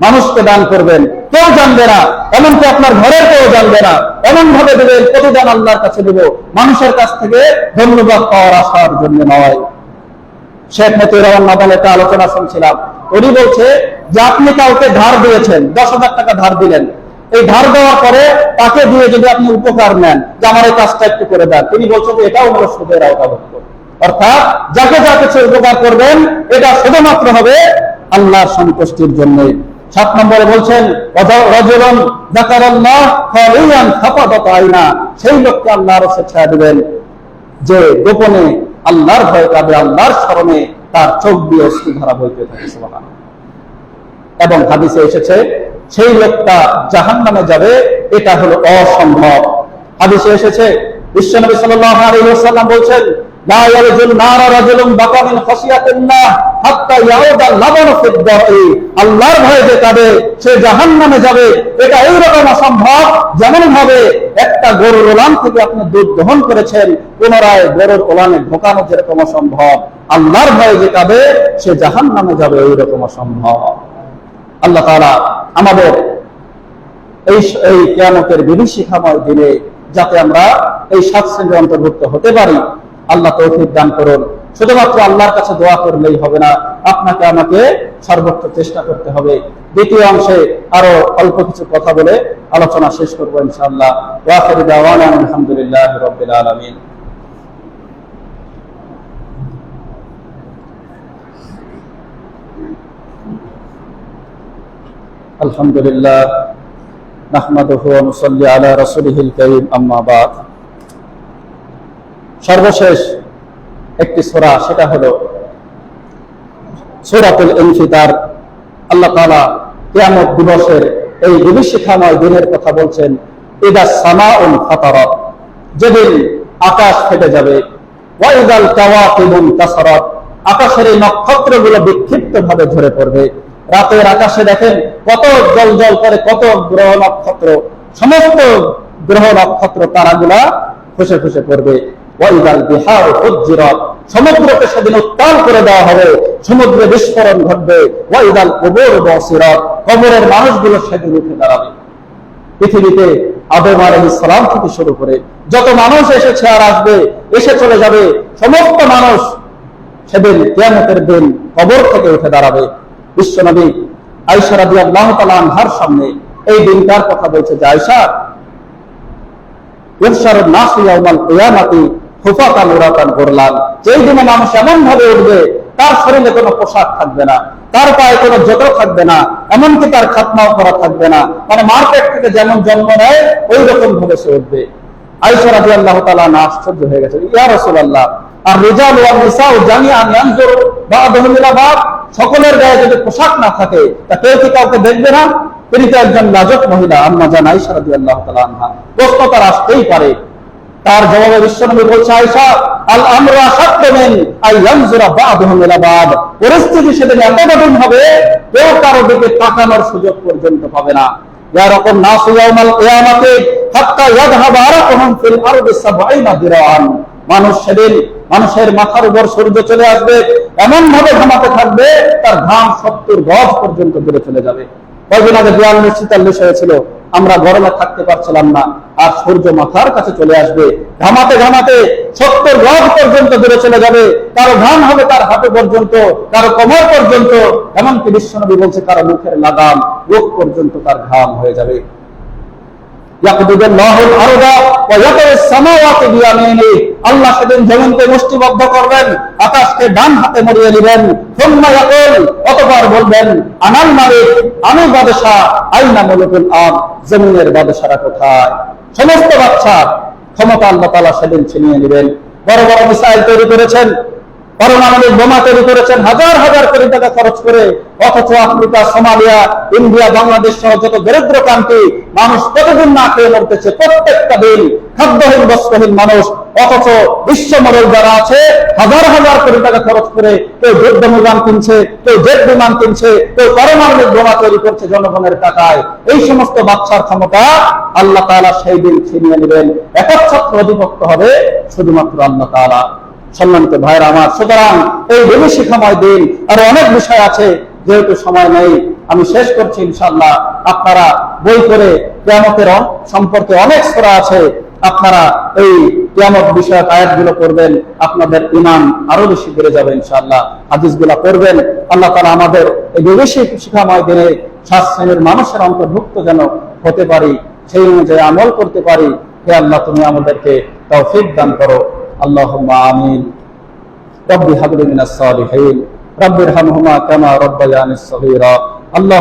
মানুষকে দান করবেন, কেউ জানবে না, এমনকি আপনার ঘরের কেউ জানবে না, এমন ভাবে দেবেন প্রতিদান আল্লাহর কাছে দেব, মানুষের কাছ থেকে ধন্যবাদ পাওয়ার আশার জন্য নয়। শেখ মতিউর রহমান মাদানী একটা আলোচনা শুনছিলাম, উনি বলছে যে আপনি কাউকে ধার দিয়েছেন, 10,000 টাকা ধার দিলেন, এই ধার দেওয়ার পরে তাকে দিয়ে যদি আপনি উপকার নেন যে আমার এই কাজটা একটু করে দেন, তিনি বলছেন যে এটাও হলো সুদের আওতাভুক্ত। অর্থাৎ যাকে যা কিছু উপকার করবেন এটা শুধুমাত্র হবে আল্লাহর সন্তুষ্টির জন্য। 7 নম্বরে বলছেন রাজুলুন যাকারাল্লাহ খালিয়ান ফাফাদাত আইনা, সেই লোককে আল্লাহর কাছে ছেড়ে দিবেন যে গোপনে আল্লাহর ভয় পাবে, আল্লাহর স্মরণে তার চোখ দিয়ে অশ্রুধারা বইতে থাকে। সুবহানাল্লাহ। এবং হাদিসে এসেছে সেই লোকটা জাহান্নামে যাবে, এটা হলো অসম্ভব। হাদিসে এসেছে বিশ্বনবী সাল্লাল্লাহু আলাইহি ওয়াসাল্লাম বলছেন লা ইয়ারজুল নারা রাজুলুন বাকা মিন খাশিয়াতিল্লাহ হাত্তা ইয়াউদা লাবানু ফিদ দাই, আল্লাহর ভয়ে যে কাঁদে সে জাহান্নামে যাবে, এটা এইরকম অসম্ভব যেমন ভাবে একটা গরুর ওলান থেকে আপনি দুধ গ্রহণ করেছেন, পুনরায় গরুর ওলানে ঢোকানো যেরকম অসম্ভব, আল্লাহর ভয়ে যে কাঁদে সে জাহান্নামে যাবে এইরকম অসম্ভব। আল্লাহ তাআলা আমাদের এই কিয়ামতের বিভীষিকাময় দিনে যাতে আমরা এই 7 শ্রেণীর অন্তর্ভুক্ত হতে পারি, আল্লাহ তৌফিক দান করুন। শুধুমাত্র আল্লাহর কাছে দোয়া করলেই হবে না, আপনাকে আমাকে সর্বোচ্চ চেষ্টা করতে হবে। দ্বিতীয় অংশে আরো অল্প কিছু কথা বলে আলোচনা শেষ করবো ইনশাআল্লাহ। ওয়া আখিরু দাওয়ানা আলহামদুলিল্লাহি রাব্বিল আলামিন। আলহামদুলিল্লাহ নাহমাদুহু ওয়া নুসাল্লি আলা রাসূলিহিল কারীম, আম্মা বাদ। সর্বশেষ একটি সূরা, সেটা হলো সূরাতুল ইনফিতার। আল্লাহ তাআলা কিয়ামত দিবসের এই বিভীষিকাময় দিনের কথা বলছেন, ইদা সামাউন ফাতারাত, যেদিন আকাশ ফেটে যাবে, ওয়া ইদাল কাওয়াকিবুন তাসারাত, আকাশের এই নক্ষত্রগুলো বিক্ষিপ্ত ভাবে ঝরে পড়বে। রাতের আকাশে দেখেন কত জ্বলজ্বল করে কত গ্রহ নক্ষত্র, সমস্ত গ্রহ নক্ষত্র তারাগুলা খসে খসে পড়বে। ওয়াইদাল বিহার ফুজ্জিরাত, সমুদ্রকে সেদিন উত্তাল করে দেওয়া হবে, সমুদ্রে বিস্ফোরণ ঘটবে। ওয়াইদাল কুবুর বাসিরাত, কবরের মানুষগুলো সেদিন উঠে দাঁড়াবে। পৃথিবীতে আদম আলাইহিস সালাম থেকে শুরু করে যত মানুষ এসেছে আর আসবে, এসে চলে যাবে, সমস্ত মানুষ সেদিন কিয়ামতের দিন কবর থেকে উঠে দাঁড়াবে। বিশ্বনবী আয়েশা রাদিয়াল্লাহু তাআলা আনহার সামনে এই দিনটার কথা বলছে যে আয়েশা, ইহশারুন নাসু ইয়াউমাল কিয়ামাতি হুফাতান উরাতান গুরলান, যেই দিনে মানুষ এমন ভাবে উঠবে তার শরীরে কোনো পোশাক থাকবে না, তার পায়ে কোনো জুতো থাকবে না, এমনকি তার খাতনাও করা থাকবে না, মানে মার্কেট থেকে যেমন জন্ম নেয় ওই রকম ভাবে সে উঠবে। আয়েশা রাদিয়াল্লাহু তাআলা আশ্চর্য হয়ে গেছে, ইয়া রাসূলুল্লাহ, আর রিজাল ওয়ান নিসাউ জামিআন ইয়ানজুরু বা'দুহুম ইলা বা'দ, সকলের গায়ে যদি পোশাক না থাকে তা কেউ কি কাউকে দেখবে না? তিনি তো একজন লাজক মহিলা, আম্মা জান আয়েশা রাদিয়াল্লাহু তাআলা আনহা, প্রশ্ন তার আসতেই পারে। তার জবাবে বিশ্বনবী বলছে, আয়েশা আল আমরু আশাদ্দু মিন আন ইয়ানজুরা বা'দুহুম ইলা বা'দ, পরিস্থিতি সেদিন এত কঠিন হবে কেউ কারো দিকে তাকানোর সুযোগ পর্যন্ত পাবে না। ইয়ারকুন নাসু ইয়াউমাল কিয়ামাতি হাত্তা ইয়াযহাবা আরাকুহুম ফিল আরদি 70 দিরাআন, মানুষ সেদিন মানুষের মাথার উপর সূর্য চলে আসবে, এমন ভাবে ঘামাতে থাকবে তার ঘাম 70 গজ পর্যন্ত দূরে চলে যাবে। কয়েকদিন আগে 42-43 হয়েছিল, আমরা গরমে থাকতে পারছিলাম না, আর সূর্য মাথার কাছে চলে আসবে, ঘামাতে ঘামাতে 70 গজ পর্যন্ত দূরে চলে যাবে, কারো ঘাম হবে তার হাঁটু পর্যন্ত, কারো কোমর পর্যন্ত, এমনকি বিশ্বনবী বলছে কারো মুখের লাগাম মুখ পর্যন্ত তার ঘাম হয়ে যাবে। আল্লাহ সেদিন জমিনকে মুষ্টিবদ্ধ করবেন, আকাশকে ডান হাতে মরিয়ে নেবেন, অতঃপর বলবেন আনাল মালিক, আমি বাদশাহ, আইনা মুলুকুল আরদ, জমিনের বাদশারা কোথায়? সমস্ত বাদশার ক্ষমতা আল্লাহ তাআলা সেদিন ছিনিয়ে নেবেন। বড় বড় মিসাইল তৈরি করেছেন, পারমাণবিক বোমা তৈরি করেছেন হাজার হাজার কোটি টাকা খরচ করে, অথচ আফ্রিকা, সোমালিয়া, ইন্ডিয়া, বাংলাদেশ সহ যত দরিদ্র কান্ট্রি মানুষ প্রতিদিন না খেয়ে মরতেছে, প্রত্যেকটা দিন খাদ্যহীন বস্ত্রহীন মানুষ, অথচ বিশ্ব মডেল যারা আছে হাজার হাজার কোটি টাকা খরচ করে কেউ যুদ্ধ বিমান কিনছে, কেউ জেট বিমান কিনছে, কেউ পারমাণবিক বোমা তৈরি করছে জনগণের টাকায়। এই সমস্ত বাচ্চার ক্ষমতা আল্লাহ তাআলা সেই দিন ছিনিয়ে নেবেন, একচ্ছত্র অধিপত্য হবে শুধুমাত্র আল্লাহ তাআলা। সম্মানিত ভাইরা আমার, সুতরাং এই বিভীষিকাময় দিন আরো অনেক বিষয় আছে, যেহেতু সময় নেই আমি শেষ করছি ইনশাআল্লাহ। আপনারা বই করে কিয়ামতের সম্পর্কে অনেক সূরা আছে, আপনারা এই কিয়ামত বিষয়ক আয়াতগুলো পড়বেন, আপনাদের ঈমান আরো বেশি বেড়ে যাবে ইনশাআল্লাহ। হাদিসগুলো পড়বেন, আল্লাহ তাআলা আমাদের এই বিভীষিকাময় দিনে 7 শ্রেণীর মানুষের অন্তর্ভুক্ত যেন হতে পারি, সেই অনুযায়ী আমল করতে পারি। হে আল্লাহ, তুমি আমাদেরকে তৌফিক দান করো। আল্লাহুম্মা আমিন। রব্বি হাব লি মিনাস সালিহিন রব্বিরহামহুমা কামা রাব্বায়ানি সগীরা। আল্লাহ